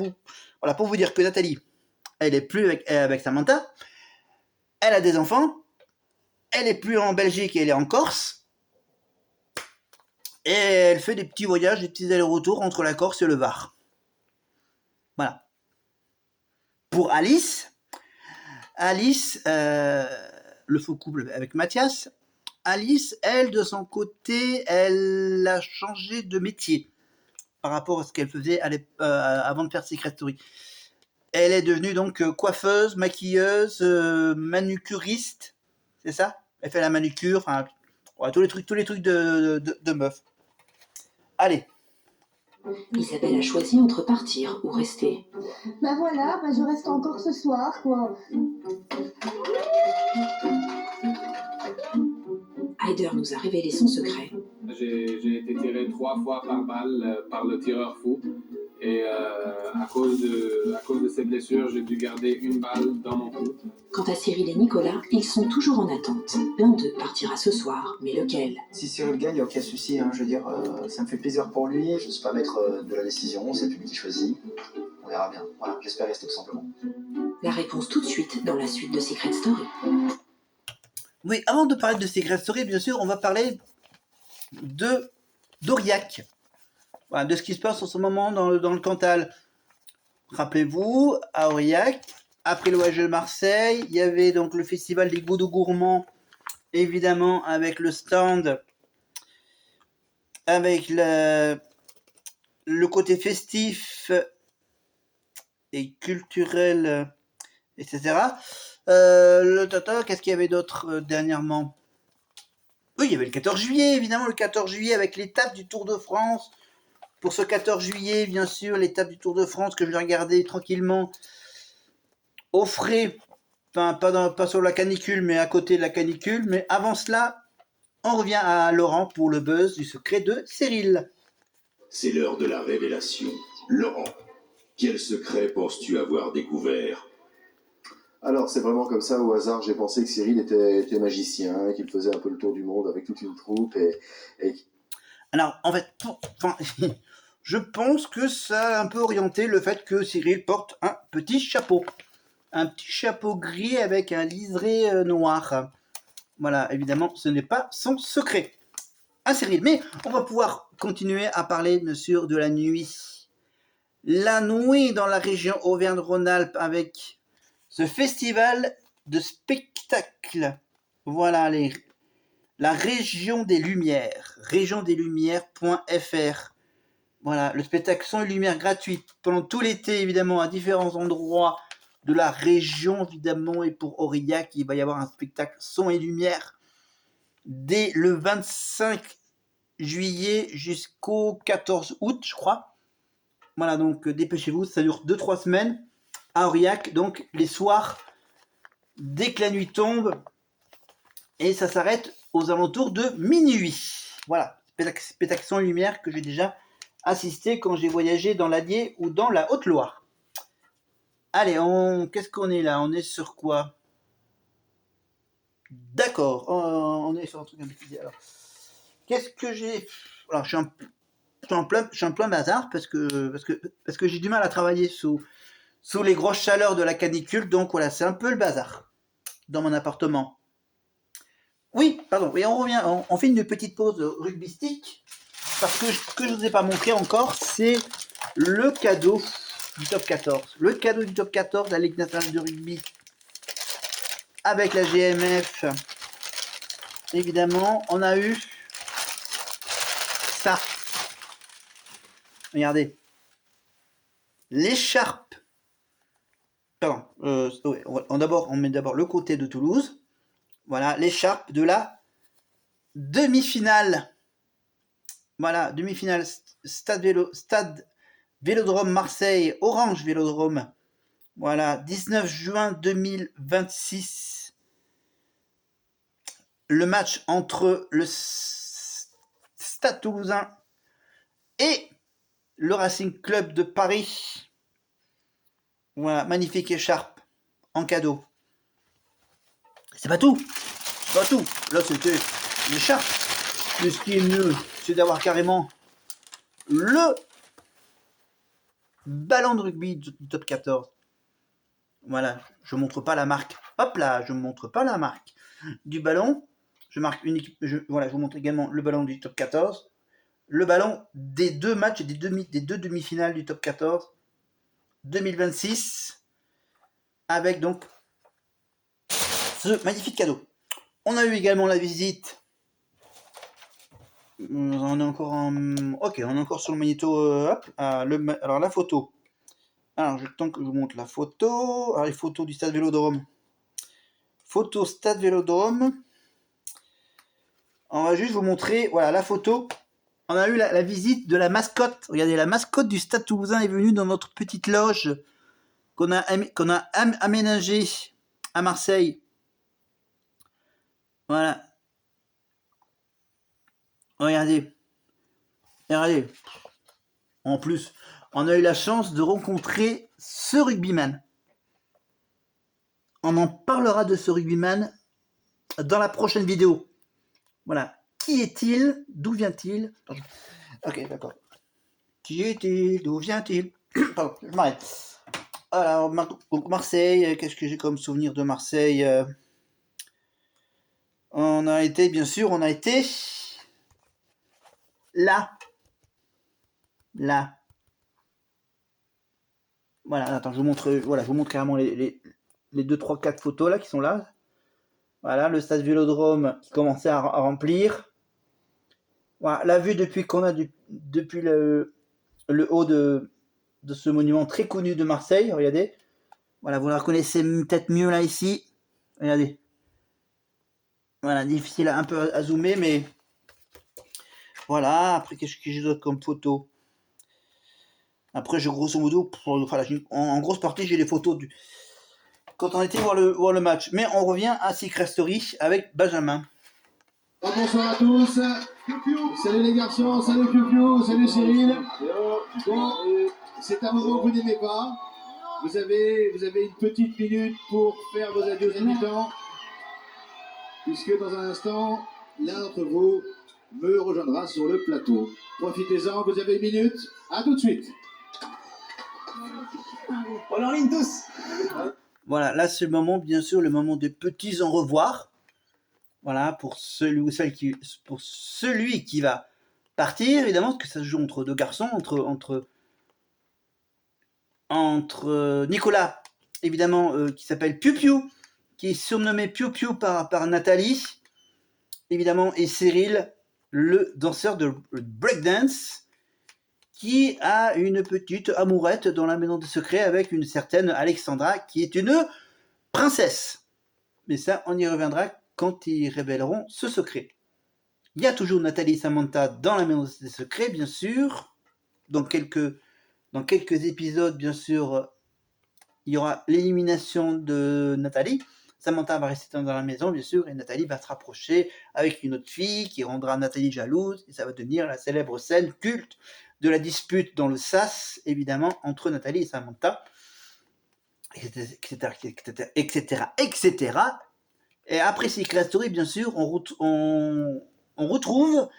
vous dire que Nathalie, elle est plus avec Samantha, elle a des enfants, elle est plus en Belgique, elle est en Corse, et elle fait des petits voyages, des petits allers-retours entre la Corse et le Var. Voilà. Pour Alice, le faux couple avec Mathias, Alice, elle, de son côté, elle a changé de métier par rapport à ce qu'elle faisait avant de faire Secret Story. Elle est devenue donc coiffeuse, maquilleuse, manucuriste, c'est ça? Elle fait la manucure, enfin, ouais, tous les trucs de meuf. Allez. Isabelle a choisi entre partir ou rester. Bah voilà, bah je reste encore ce soir, quoi. Heider nous a révélé son secret. J'ai été tiré 3 fois par balle par le tireur fou. Et à cause de ces blessures, j'ai dû garder une balle dans mon cou. Quant à Cyril et Nicolas, ils sont toujours en attente. L'un d'eux partira ce soir, mais lequel? Si Cyril gagne, il n'y a aucun souci. Hein, je veux dire, ça me fait plaisir pour lui. Je ne suis pas maître de la décision, c'est lui qui choisit. On verra bien. Voilà, j'espère rester tout simplement. La réponse tout de suite dans la suite de Secret Story. Oui, avant de parler de Secret Story, bien sûr, on va parler d'Aurillac. Voilà, de ce qui se passe en ce moment dans le Cantal. Rappelez-vous, à Aurillac, après l'OH de Marseille, il y avait donc le festival des Goudous Gourmands, évidemment, avec le stand, avec le côté festif et culturel, etc. Qu'est-ce qu'il y avait d'autre dernièrement? Oui, il y avait le 14 juillet, évidemment, le 14 juillet avec l'étape du Tour de France. Pour ce 14 juillet, bien sûr, l'étape du Tour de France que je vais regarder tranquillement au frais, enfin pas sur la canicule, mais à côté de la canicule. Mais avant cela, on revient à Laurent pour le buzz du secret de Cyril. C'est l'heure de la révélation. Laurent, quel secret penses-tu avoir découvert? Alors, c'est vraiment comme ça, au hasard, j'ai pensé que Cyril était magicien, qu'il faisait un peu le tour du monde avec toute une troupe et... Alors, en fait, je pense que ça a un peu orienté le fait que Cyril porte un petit chapeau. Un petit chapeau gris avec un liseré noir. Voilà, évidemment, ce n'est pas son secret. Ah, Cyril, mais on va pouvoir continuer à parler, bien sûr, de la nuit. La nuit dans la région Auvergne-Rhône-Alpes avec ce festival de spectacle. Voilà, la région des Lumières, régiondeslumières.fr. Voilà, le spectacle son et lumière gratuit pendant tout l'été, évidemment, à différents endroits de la région, évidemment, et pour Aurillac, il va y avoir un spectacle son et lumière dès le 25 juillet jusqu'au 14 août, je crois. Voilà, donc dépêchez-vous, ça dure 2-3 semaines à Aurillac, donc les soirs, dès que la nuit tombe, et ça s'arrête aux alentours de minuit. Voilà, spectacle son et lumière que j'ai déjà assisté quand j'ai voyagé dans l'Allier ou dans la Haute-Loire. Allez, qu'est-ce qu'on est là? On est sur quoi? D'accord, on est sur un truc un peu petit. Alors, qu'est-ce que j'ai? Alors, je suis en plein bazar parce que j'ai du mal à travailler sous les grosses chaleurs de la canicule, donc voilà, c'est un peu le bazar dans mon appartement. Oui, pardon, et on revient, on fait une petite pause rugbystique, parce que ce que je ne vous ai pas montré encore, c'est le cadeau du top 14. Le cadeau du top 14 de la Ligue nationale de rugby, avec la GMF, évidemment, on a eu ça. Regardez. L'écharpe. Pardon, on met d'abord le côté de Toulouse. Voilà, l'écharpe de la demi-finale. Voilà, demi-finale Stade Vélodrome Marseille, Orange Vélodrome. Voilà, 19 juin 2026. Le match entre le Stade Toulousain et le Racing Club de Paris. Voilà, magnifique écharpe en cadeau. C'est pas tout. C'est pas tout. Là, c'était l'écharpe. Mais ce qui est mieux, c'est d'avoir carrément le ballon de rugby du top 14. Voilà, je montre pas la marque. Hop là, je montre pas la marque du ballon. Je marque une équipe. Voilà, je vous montre également le ballon du top 14. Le ballon des deux matchs, des deux demi-finales du top 14 2026. Avec donc ce magnifique cadeau. On a eu également la visite. On est encore sur le magnéto. Alors la photo. Alors, je temps que je vous montre la photo. Alors, les photos du stade Vélodrome. Photo stade Vélodrome. On va juste vous montrer, voilà, la photo. On a eu la visite de la mascotte. Regardez, la mascotte du Stade Toulousain est venue dans notre petite loge qu'on a aménagée à Marseille. Voilà. Regardez. Regardez. En plus, on a eu la chance de rencontrer ce rugbyman. On en parlera de ce rugbyman dans la prochaine vidéo. Voilà. Qui est-il? D'où vient-il? Ok, d'accord. Qui est-il? D'où vient-il? Pardon, je m'arrête. Alors, donc Marseille, qu'est-ce que j'ai comme souvenir de Marseille? On a été, bien sûr, là. Là. Voilà, attends, je vous montre carrément les 2, 3, 4 photos là qui sont là. Voilà, le stade Vélodrome qui commençait à remplir. Voilà, la vue depuis le haut de ce monument très connu de Marseille, regardez. Voilà, vous la reconnaissez peut-être mieux là ici. Regardez. Voilà, difficile un peu à zoomer, mais voilà. Après, qu'est-ce que j'ai d'autre comme photo? Après, grosso modo, en grosse partie, j'ai les photos quand on était voir le match. Mais on revient à Secret Story avec Benjamin. Bonsoir à tous. Salut les garçons, salut Piu, salut Cyril. Bon, c'est un moment que vous n'aimez pas. Vous avez une petite minute pour faire vos adieux aux habitants. Puisque dans un instant, l'un d'entre vous me rejoindra sur le plateau. Profitez-en, vous avez une minute. À tout de suite. On en ligne tous. Voilà, là c'est le moment, bien sûr, le moment des petits au revoir. Voilà, pour celui qui va partir, évidemment, parce que ça se joue entre deux garçons, entre Nicolas, évidemment, qui s'appelle Piu, qui est surnommé Piu par Nathalie, évidemment, et Cyril, le danseur de breakdance, qui a une petite amourette dans la maison des secrets avec une certaine Alexandra, qui est une princesse. Mais ça, on y reviendra quand ils révéleront ce secret. Il y a toujours Nathalie et Samantha dans la maison des secrets, bien sûr. Dans quelques épisodes, bien sûr, il y aura l'élimination de Nathalie. Samantha va rester dans la maison, bien sûr, et Nathalie va se rapprocher avec une autre fille qui rendra Nathalie jalouse, et ça va devenir la célèbre scène culte de la dispute dans le sas, évidemment, entre Nathalie et Samantha, etc. Et après Secret Story, bien sûr, on retrouve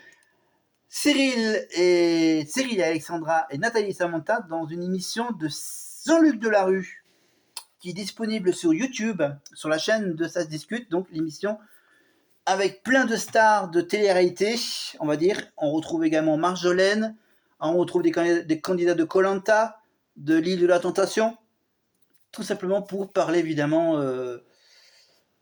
Cyril et Alexandra et Nathalie et Samantha dans une émission de Jean-Luc Delarue qui est disponible sur YouTube, sur la chaîne de Ça se discute, donc l'émission avec plein de stars de télé-réalité, on va dire. On retrouve également Marjolaine, on retrouve des candidats de Koh-Lanta, de l'île de la Tentation, tout simplement pour parler évidemment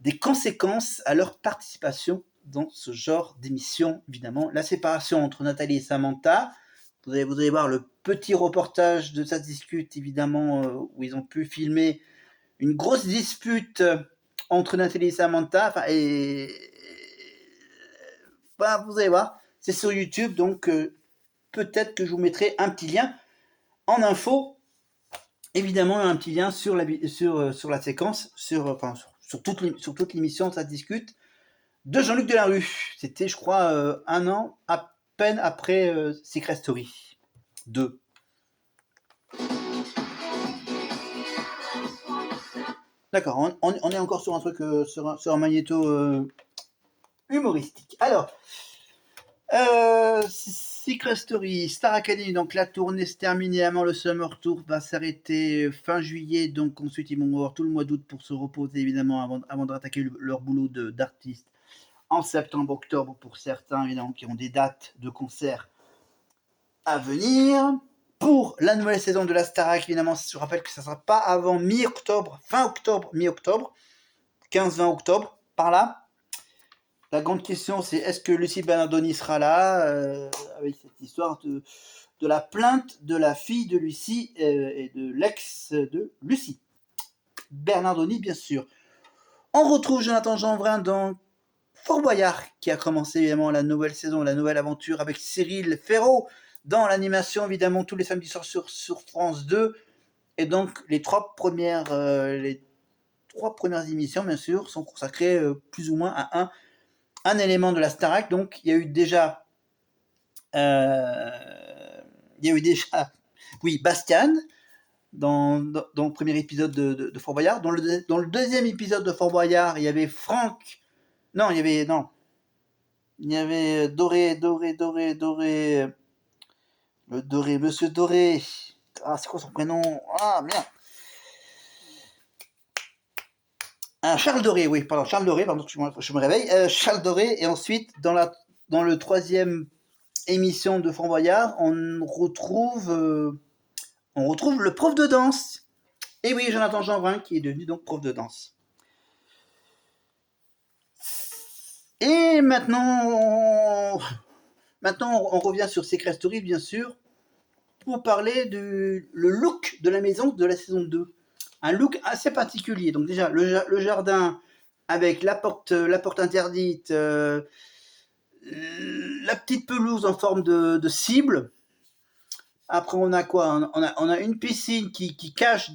des conséquences à leur participation dans ce genre d'émission, évidemment. La séparation entre Nathalie et Samantha, vous allez voir le petit reportage de Ça se discute, évidemment, où ils ont pu filmer une grosse dispute entre Nathalie et Samantha, vous allez voir, c'est sur YouTube, donc peut-être que je vous mettrai un petit lien en info, évidemment un petit lien sur la séquence, sur toute l'émission Ça se discute de Jean-Luc Delarue. C'était, je crois, un an à peine après Secret Story 2. D'accord, on est encore sur un truc, sur un magnéto humoristique. Alors, Secret Story, Star Academy, donc la tournée se termine évidemment, le Summer Tour va s'arrêter fin juillet, donc ensuite ils vont avoir tout le mois d'août pour se reposer évidemment avant de rattaquer leur boulot d'artiste en septembre, octobre pour certains évidemment qui ont des dates de concerts à venir. Pour la nouvelle saison de la Starac, évidemment, je rappelle que ça ne sera pas avant mi-octobre, fin octobre, mi-octobre, 15-20 octobre, par là. La grande question, c'est est-ce que Lucie Bernardoni sera là avec cette histoire de la plainte de la fille de Lucie et de l'ex de Lucie Bernardoni, bien sûr. On retrouve Jonathan Jeanbrun dans Fort Boyard, qui a commencé évidemment la nouvelle saison, la nouvelle aventure avec Cyril Ferraud dans l'animation, évidemment, tous les samedis soirs sur France 2. Et donc, les trois premières émissions, bien sûr, sont consacrées plus ou moins à un élément de la Starac. Donc, il y a eu déjà, oui, Bastian dans le premier épisode de Fort Boyard. Dans le deuxième épisode de Fort Boyard, il y avait Franck. Non, il y avait Doré. Le Doré, Monsieur Doré. Ah, c'est quoi son prénom? Ah, merde. Charles Doré, oui, pardon, Charles Doré, pardon, je me réveille. Charles Doré, et ensuite, dans le troisième émission de Fort Boyard, on retrouve le prof de danse. Et oui, Jonathan Jeanbrun, qui est devenu donc prof de danse. Et maintenant, on revient sur Secret Story, bien sûr, pour parler le look de la maison de la saison 2. Un look assez particulier. Donc déjà, le jardin avec la porte interdite, la petite pelouse en forme de cible. Après, on a quoi? On a une piscine qui cache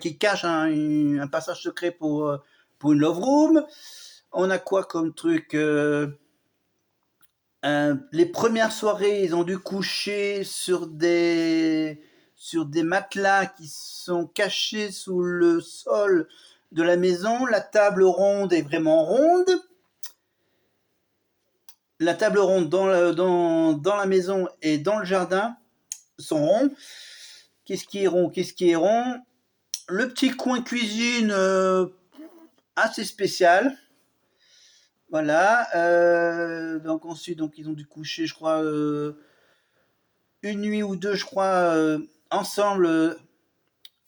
qui cache un passage secret pour une love room. On a quoi comme truc? Les premières soirées, ils ont dû coucher sur des matelas qui sont cachés sous le sol de la maison. La table ronde est vraiment ronde. La table ronde dans la maison et dans le jardin sont ronds. Qu'est-ce qui est rond? Le petit coin cuisine assez spécial. Voilà. Donc ensuite, ils ont dû coucher, je crois, une nuit ou deux, je crois, ensemble,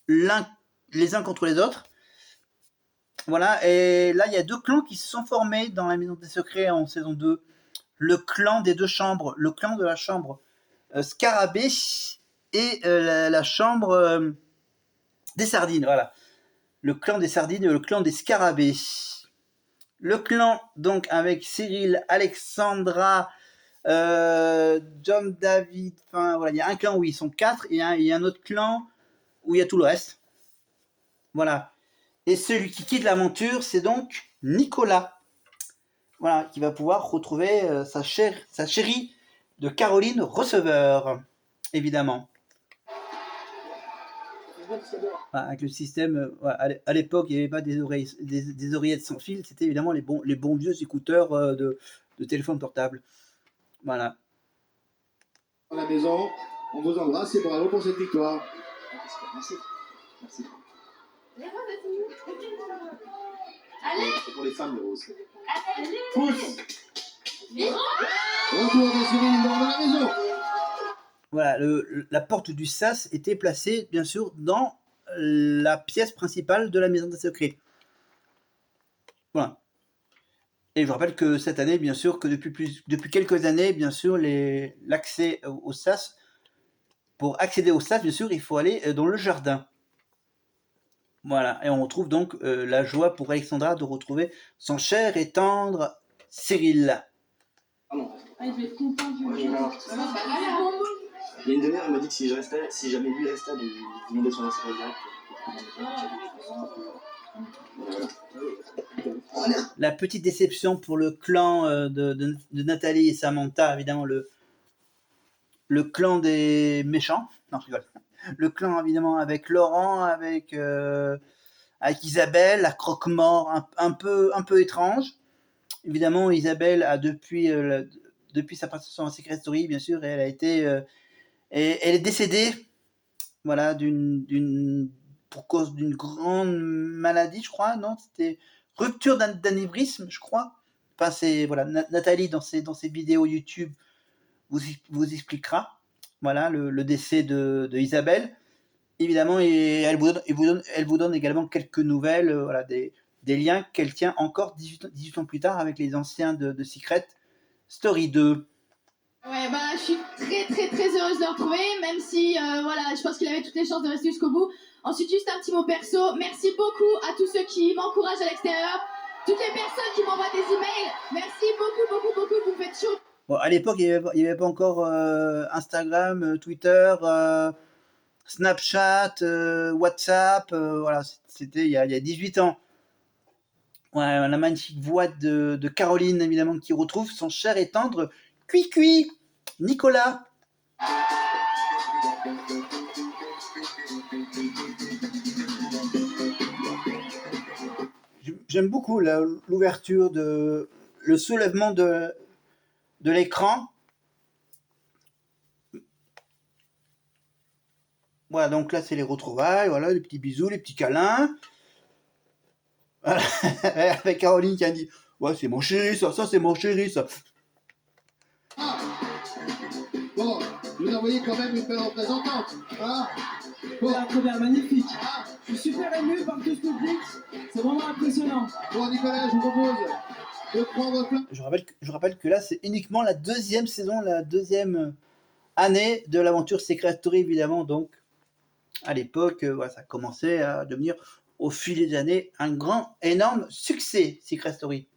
les uns contre les autres. Voilà. Et là, il y a deux clans qui se sont formés dans la Maison des Secrets en saison 2. Le clan des deux chambres, le clan de la chambre Scarabée et la chambre des sardines. Voilà. Le clan des sardines et le clan des scarabées. Le clan, donc, avec Cyril, Alexandra, John David, enfin, voilà, il y a un clan où ils sont 4 et il y a un autre clan où il y a tout le reste. Voilà. Et celui qui quitte l'aventure, c'est donc Nicolas. Voilà, qui va pouvoir retrouver sa chérie de Caroline Receveur, évidemment. Voilà, avec le système, à l'époque, il n'y avait pas des oreillettes sans fil, c'était évidemment les bons vieux écouteurs de téléphone portable. Voilà. À la maison, on vous embrasse et bravo pour cette victoire. Merci. Allez. C'est pour les femmes, le rose. Pousse. Retour de Cyril dans la maison. Voilà, la porte du sas était placée, bien sûr, dans la pièce principale de la Maison des Secrets. Voilà. Et je rappelle que cette année, bien sûr, que depuis quelques années, bien sûr, l'accès au sas, pour accéder au sas, bien sûr, il faut aller dans le jardin. Voilà, et on retrouve donc la joie pour Alexandra de retrouver son cher et tendre Cyril. Ah, il devait être content du jeu. Il y a une demi-heure, il m'a dit que si jamais lui restait, il demandait son instant direct. La petite déception pour le clan de Nathalie et Samantha, évidemment, le clan des méchants. Non, je rigole. Le clan, évidemment, avec Laurent, avec Isabelle, la croque-mort un peu étrange. Évidemment, Isabelle a depuis sa participation à Secret Story, bien sûr, elle a été elle est décédée, voilà, pour cause d'une grande maladie, je crois, non, c'était rupture d'anévrisme, je crois. Enfin, c'est voilà, Nathalie dans ses vidéos YouTube vous expliquera, voilà, le décès de Isabelle. Évidemment, et elle vous donne également quelques nouvelles, voilà, des liens qu'elle tient encore 18 ans plus tard avec les anciens de Secret Story 2. Ouais, bah, je suis très heureuse de le retrouver, même si, voilà, je pense qu'il avait toutes les chances de rester jusqu'au bout. Ensuite, juste un petit mot perso. Merci beaucoup à tous ceux qui m'encouragent à l'extérieur, toutes les personnes qui m'envoient des emails. Merci beaucoup, vous me faites chaud. Bon, à l'époque, il n'y avait pas encore Instagram, Twitter, Snapchat, WhatsApp. Voilà, c'était il y a 18 ans. Ouais, la magnifique voix de Caroline, évidemment, qui retrouve son cher et tendre Cui-Cui, Nicolas. J'aime beaucoup l'ouverture, le soulèvement de l'écran. Voilà, donc là, c'est les retrouvailles, voilà, les petits bisous, les petits câlins. Voilà. Avec Caroline qui a dit « Ouais, c'est mon chéri, ça c'est mon chéri, ça. » Ah bon, vous envoyez quand même une belle représentante. Hein bon. La première magnifique. Je suis super ému par tout ce public. C'est vraiment impressionnant. Bon, Nicolas, je vous propose de prendre plein. Je rappelle que là, c'est uniquement la deuxième saison, la deuxième année de l'aventure Secret Story, évidemment. Donc, à l'époque, voilà, ça commençait à devenir, au fil des années, un grand, énorme succès, Secret Story.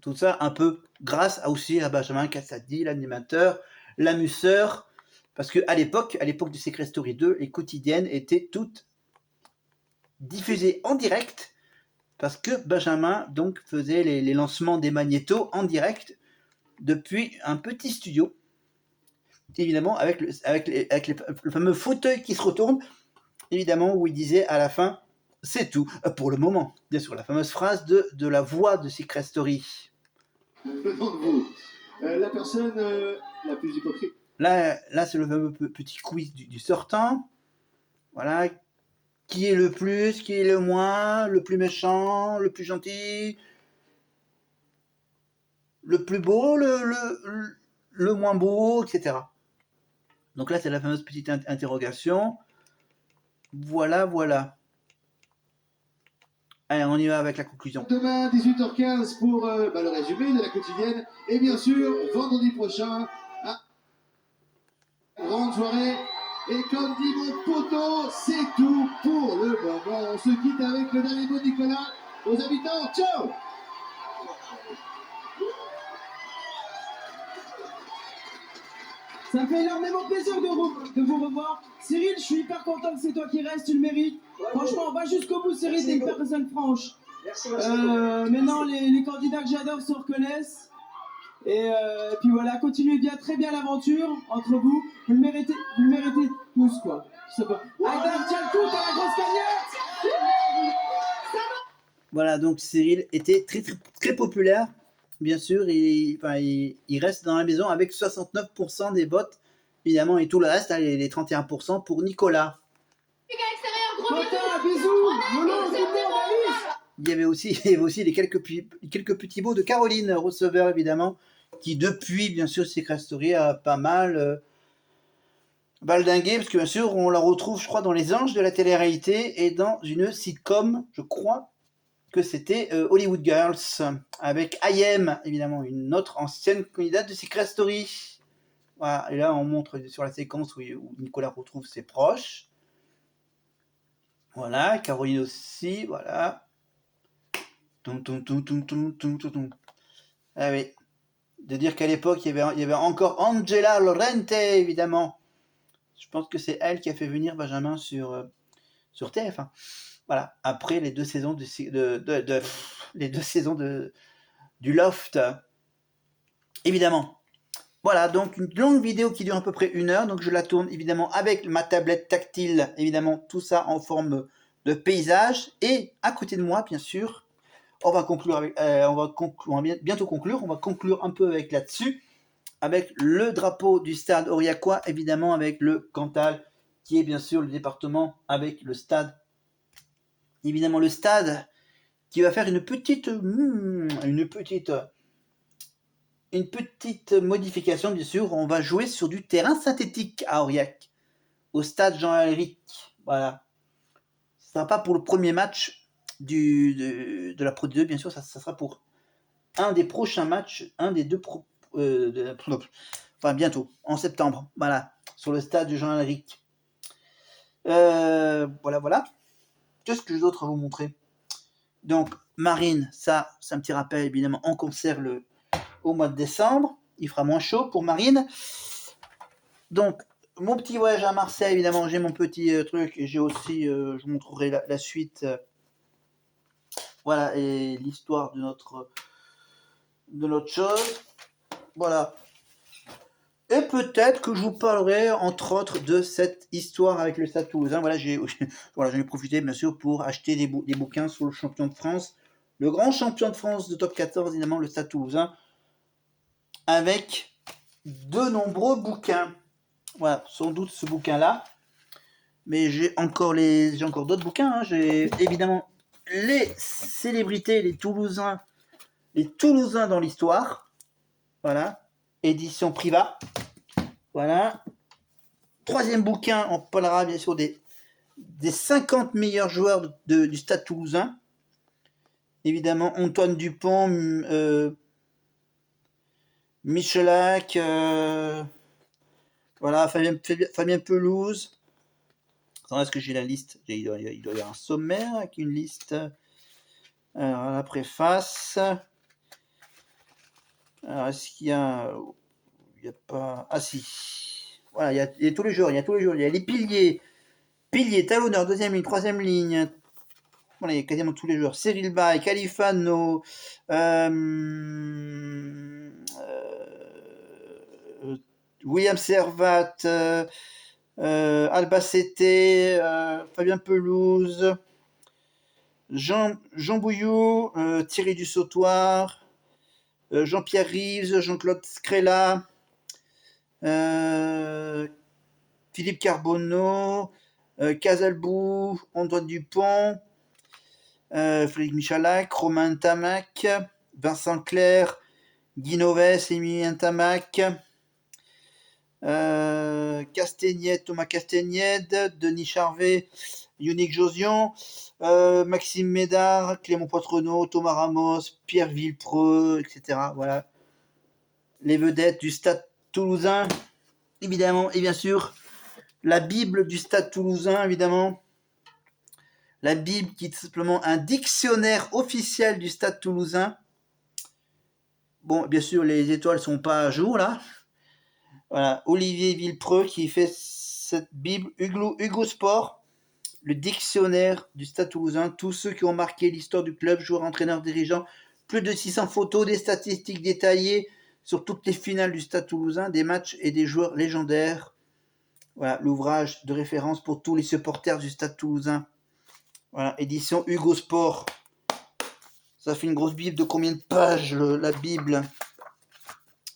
Tout ça un peu grâce aussi à Benjamin Cassady, l'animateur, l'amuseur, parce qu'à l'époque de Secret Story 2, les quotidiennes étaient toutes diffusées en direct, parce que Benjamin donc faisait les lancements des magnétos en direct depuis un petit studio, évidemment avec le fameux fauteuil qui se retourne, évidemment, où il disait à la fin « C'est tout pour le moment ». Bien sûr, la fameuse phrase de la voix de Secret Story. Venons de vous. La personne la plus hypocrite. Là c'est le fameux petit quiz du sortant. Voilà. Qui est le plus, qui est le moins, le plus méchant, le plus gentil, le plus beau, le moins beau, etc. Donc là, c'est la fameuse petite interrogation. Voilà. Allez, on y va avec la conclusion. Demain, 18h15 pour le résumé de la quotidienne. Et bien sûr, vendredi prochain, grande soirée. Et comme dit mon poteau, c'est tout pour le moment. On se quitte avec le dernier mot de Nicolas aux habitants. Ciao! Ça me fait énormément plaisir de vous revoir. Cyril, je suis hyper content que c'est toi qui restes, tu le mérites. Franchement, va jusqu'au bout, Cyril, t'es une personne franche. Merci. Maintenant, les candidats que j'adore se reconnaissent. Et puis voilà, continuez bien, très bien l'aventure entre vous. Vous le méritez tous, quoi. Je sais pas. Aïdar, tiens le coup, t'as la grosse cagnotte. Voilà, donc Cyril était très populaire. Bien sûr, il reste dans la maison avec 69% des votes, évidemment, et tout le reste, les 31% pour Nicolas. Il y avait aussi les quelques petits mots de Caroline, receveur évidemment, qui depuis, bien sûr, Secret Story a pas mal baldingué, parce que bien sûr, on la retrouve, je crois, dans Les Anges de la télé-réalité et dans une sitcom, je crois, que c'était Hollywood Girls, avec Ayem, évidemment, une autre ancienne candidate de Secret Story. Voilà, et là, on montre sur la séquence où Nicolas retrouve ses proches. Voilà, Caroline aussi, voilà. Ah oui. De dire qu'à l'époque, il y avait encore Angela Lorente, évidemment. Je pense que c'est elle qui a fait venir Benjamin sur TF1. Voilà, après les 2 saisons du Loft, évidemment. Voilà, donc une longue vidéo qui dure à peu près 1 heure, donc je la tourne évidemment avec ma tablette tactile, évidemment tout ça en forme de paysage, et à côté de moi, bien sûr, on va bientôt conclure, on va conclure un peu avec là-dessus, avec le drapeau du stade aurillacois, évidemment avec le Cantal, qui est bien sûr le département avec le stade. Évidemment le stade qui va faire une petite modification, bien sûr. On va jouer sur du terrain synthétique à Aurillac, au stade Jean-Éric. Voilà. Ce sera pas pour le premier match, de la Pro D2, bien sûr, ça sera pour un des prochains matchs, un des deux enfin bientôt, en septembre, voilà, sur le stade de Jean-Alric. Voilà. Qu'est-ce que j'ai d'autre à vous montrer? Donc, Marine, ça, c'est un petit rappel, évidemment, en concert au mois de décembre. Il fera moins chaud pour Marine. Donc, mon petit voyage à Marseille, évidemment, j'ai mon petit truc. Et j'ai aussi, je vous montrerai la suite. Voilà, et l'histoire de notre chose. Voilà. Et peut-être que je vous parlerai, entre autres, de cette histoire avec le Stade Toulousain. Voilà, j'en ai profité, bien sûr, pour acheter des bouquins sur le champion de France. Le grand champion de France de top 14, évidemment, le Stade Toulousain. Avec de nombreux bouquins. Voilà, sans doute ce bouquin-là. Mais j'ai encore d'autres bouquins. Hein. J'ai évidemment les célébrités, les Toulousains dans l'histoire. Voilà. Édition Privat. Voilà. Troisième bouquin, on parlera bien sûr des 50 meilleurs joueurs du Stade Toulousain. Évidemment, Antoine Dupont, Michelak, voilà, Fabien Pelouse. Attends, est-ce que j'ai la liste? Il doit y avoir un sommaire avec une liste. Alors, la préface. Alors, est-ce qu'il y a... Il n'y a pas... Ah si. Voilà, il y a tous les jours. Il y a les piliers, talonneur, deuxième ligne, troisième ligne. Voilà, il y a quasiment tous les joueurs. Cyril Bay, Califano, William Servat, Albacete, Fabien Pelouse, Jean Bouillou, Thierry Dussautoir, Jean-Pierre Rives, Jean-Claude Scrella, Philippe Carbonneau, Casalbou, Antoine Dupont, Frédéric Michalak, Romain Tamac, Vincent Clerc, Guy Noves, Émilien Tamac, Thomas Castagnède, Denis Charvet, Yannick Josion, Maxime Médard, Clément Poitrenaud, Thomas Ramos, Pierre Villepreux, etc. Voilà. Les vedettes du Stade Toulousain, évidemment, et bien sûr, la Bible du Stade Toulousain, évidemment. La Bible qui est tout simplement un dictionnaire officiel du Stade Toulousain. Bon, bien sûr, les étoiles sont pas à jour, là. Voilà, Olivier Villepreux qui fait cette Bible, Hugo Sport, le dictionnaire du Stade Toulousain, tous ceux qui ont marqué l'histoire du club, joueurs, entraîneurs, dirigeants, plus de 600 photos, des statistiques détaillées sur toutes les finales du Stade Toulousain, des matchs et des joueurs légendaires. Voilà, l'ouvrage de référence pour tous les supporters du Stade Toulousain. Voilà, édition Hugo Sport. Ça fait une grosse Bible de combien de pages, la Bible?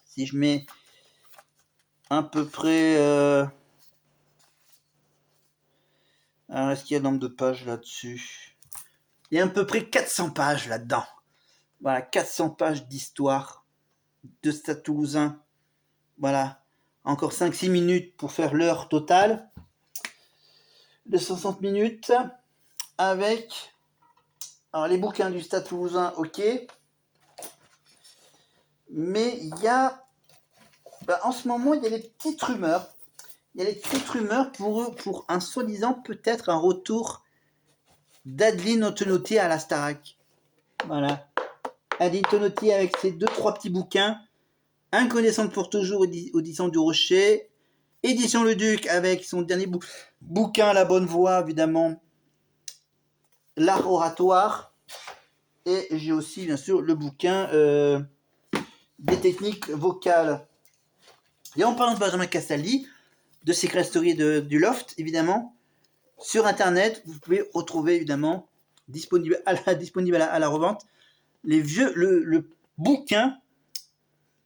Si je mets à peu près... Alors, est-ce qu'il y a le nombre de pages là-dessus? Il y a à peu près 400 pages là-dedans. Voilà, 400 pages d'histoire de Stade Toulousain. Voilà, encore 5-6 minutes pour faire l'heure totale de 60 minutes avec alors, les bouquins du Stade Toulousain, ok. Mais il y a... en ce moment, il y a des petites rumeurs. Il y a des petites rumeurs pour un soi-disant peut-être un retour d'Adeline Otonotti à la Starac. Voilà. Adeline Otonotti avec ses 2-3 petits bouquins. Inconnaissante pour toujours, Audition du Rocher. Édition Le Duc avec son dernier bouquin, La Bonne Voix, évidemment. L'art oratoire. Et j'ai aussi, bien sûr, le bouquin des techniques vocales. Et en parlant de Benjamin Castaldi, de Secret Story du Loft, évidemment, sur Internet, vous pouvez retrouver, évidemment, disponible à la revente, le bouquin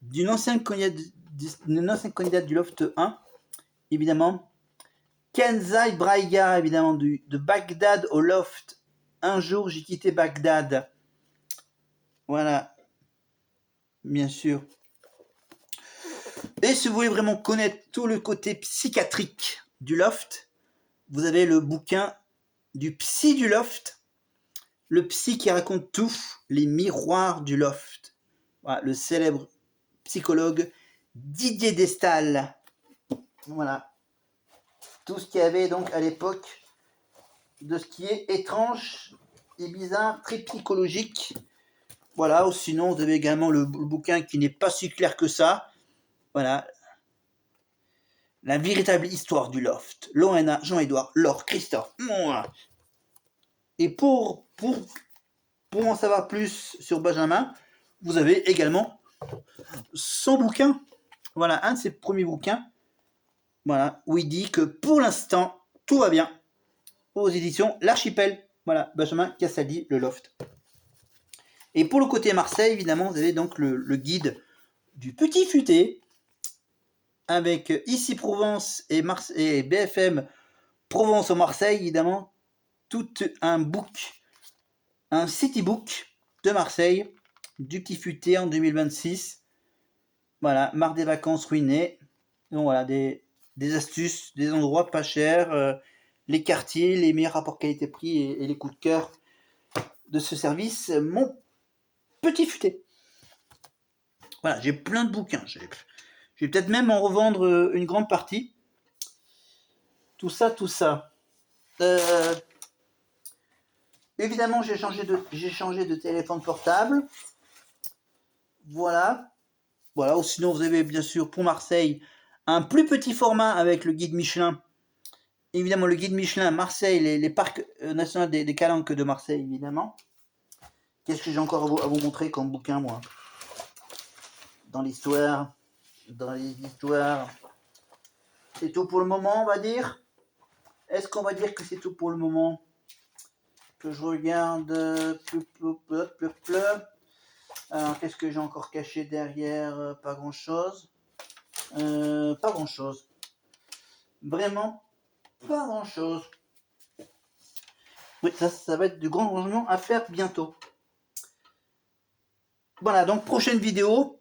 d'une ancienne candidate du Loft 1, évidemment, Kenzai Braiga, évidemment, de Bagdad au Loft. Un jour, j'ai quitté Bagdad. Voilà. Bien sûr. Et si vous voulez vraiment connaître tout le côté psychiatrique du Loft, vous avez le bouquin du Psy du Loft le psy qui raconte tout, les miroirs du loft. Voilà, le célèbre psychologue Didier Destal. Voilà. Tout ce qu'il y avait donc à l'époque de ce qui est étrange et bizarre, très psychologique. Voilà, ou sinon vous avez également le bouquin qui n'est pas si clair que ça. Voilà. La véritable histoire du loft. Loana, Jean-Édouard, Laure, Christophe. Moi. Et pour en savoir plus sur Benjamin, vous avez également son bouquin. Voilà, un de ses premiers bouquins. Voilà, où il dit que pour l'instant, tout va bien. Aux éditions L'Archipel. Voilà, Benjamin Castaldi, le loft. Et pour le côté Marseille, évidemment, vous avez donc le guide du Petit Futé, avec Ici Provence et BFM Provence au Marseille, évidemment, tout un book, un city book de Marseille, du Petit Futé en 2026. Voilà, marre des vacances ruinées. Donc voilà, des astuces, des endroits pas chers, les quartiers, les meilleurs rapports qualité-prix et les coups de cœur de ce service, mon Petit Futé. Voilà, j'ai plein de bouquins. Je vais peut-être même en revendre une grande partie. Tout ça. Évidemment, j'ai changé de téléphone portable. Voilà. Ou sinon, vous avez bien sûr pour Marseille un plus petit format avec le guide Michelin. Évidemment, le guide Michelin Marseille, les parcs nationaux des Calanques de Marseille, évidemment. Qu'est-ce que j'ai encore à vous montrer comme bouquin, moi? Dans les histoires. C'est tout pour le moment, on va dire. Est-ce qu'on va dire que c'est tout pour le moment? Que je regarde. Alors, qu'est-ce que j'ai encore caché derrière? Pas grand-chose. Pas grand-chose. Vraiment, pas grand-chose. Oui, ça va être du grand rangement à faire bientôt. Voilà, donc prochaine vidéo.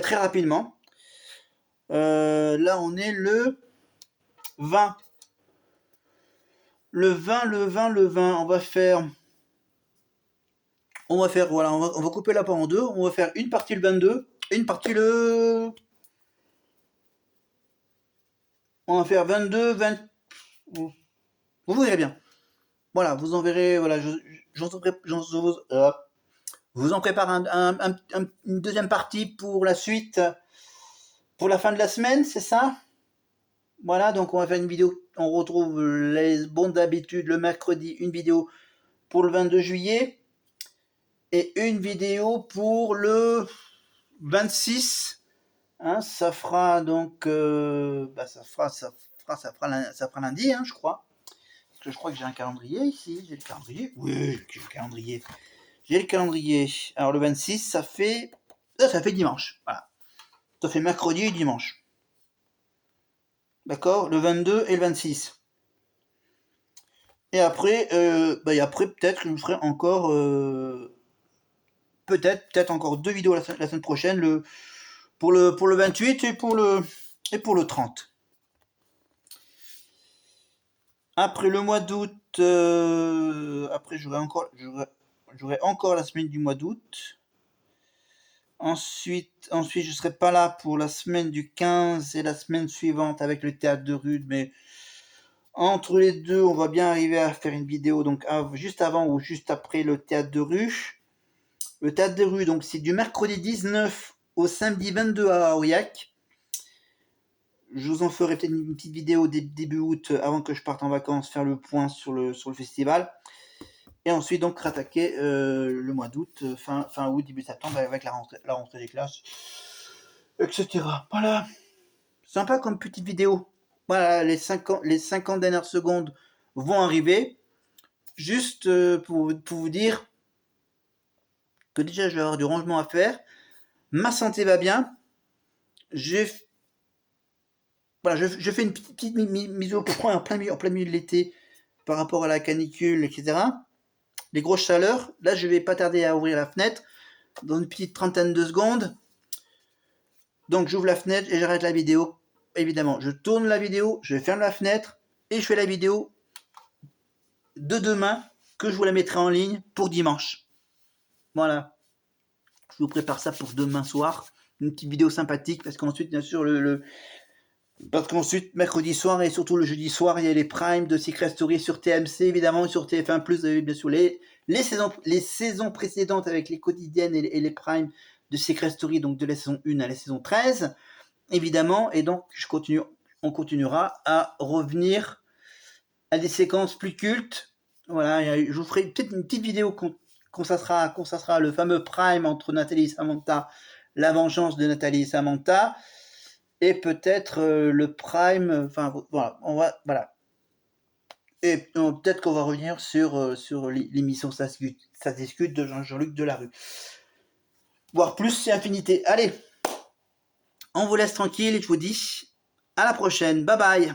Très rapidement. Là, on est le 20. Le 20. On va faire, voilà, on va couper la part en deux. On va faire une partie le 22, une partie le... On va faire 22, 20... Vous verrez bien. Voilà, vous en verrez, voilà, vous en prépare une deuxième partie pour la suite, pour la fin de la semaine, c'est ça? Voilà, donc on va faire une vidéo, on retrouve les bons d'habitude le mercredi, une vidéo pour le 22 juillet et une vidéo pour le 26. Hein, ça fera donc ça fera lundi, hein, je crois. Parce que je crois que j'ai un calendrier ici. J'ai le calendrier. Oui, j'ai le calendrier. J'ai le calendrier. Alors le 26, ça fait dimanche. Voilà. Ça fait mercredi et dimanche. D'accord, le 22 et le 26. Et après, peut-être que je ferai encore peut-être encore 2 vidéos la semaine prochaine, pour le 28 et pour le 30. Après le mois d'août, après j'aurai encore la semaine du mois d'août. Ensuite, je serai pas là pour la semaine du 15 et la semaine suivante avec le théâtre de Rude, mais entre les deux, on va bien arriver à faire une vidéo, donc juste avant ou juste après le théâtre de rue. Le théâtre de rue, donc c'est du mercredi 19 au samedi 22 à Aurillac. Je vous en ferai peut-être une petite vidéo début août avant que je parte en vacances, faire le point sur le festival. Et ensuite donc rattaquer le mois d'août, fin août, début septembre avec la rentrée des classes, etc. Voilà. Sympa comme petite vidéo. Voilà, les 50 dernières secondes vont arriver. Juste pour vous dire que déjà je vais avoir du rangement à faire. Ma santé va bien. Je fais une petite mise au point en plein milieu de l'été par rapport à la canicule, etc. Les grosses chaleurs. Là, je vais pas tarder à ouvrir la fenêtre dans une petite trentaine de secondes. Donc, j'ouvre la fenêtre et j'arrête la vidéo. Évidemment, je tourne la vidéo, je ferme la fenêtre et je fais la vidéo de demain que je vous la mettrai en ligne pour dimanche. Voilà. Je vous prépare ça pour demain soir. Une petite vidéo sympathique parce qu'ensuite, bien sûr, parce qu'ensuite, mercredi soir et surtout le jeudi soir, il y a les primes de Secret Story sur TMC, évidemment, sur TF1+, vous avez bien sûr les saisons précédentes avec les quotidiennes et les primes de Secret Story, donc de la saison 1 à la saison 13, évidemment, et donc on continuera à revenir à des séquences plus cultes. Voilà, je vous ferai peut-être une petite vidéo quand ça sera le fameux prime entre Nathalie et Samantha, la vengeance de Nathalie et Samantha, et peut-être le prime, enfin voilà. Et peut-être qu'on va revenir sur l'émission Ça se discute de Jean-Luc Delarue. Voire plus, c'est infinité. Allez, on vous laisse tranquille et je vous dis à la prochaine. Bye bye.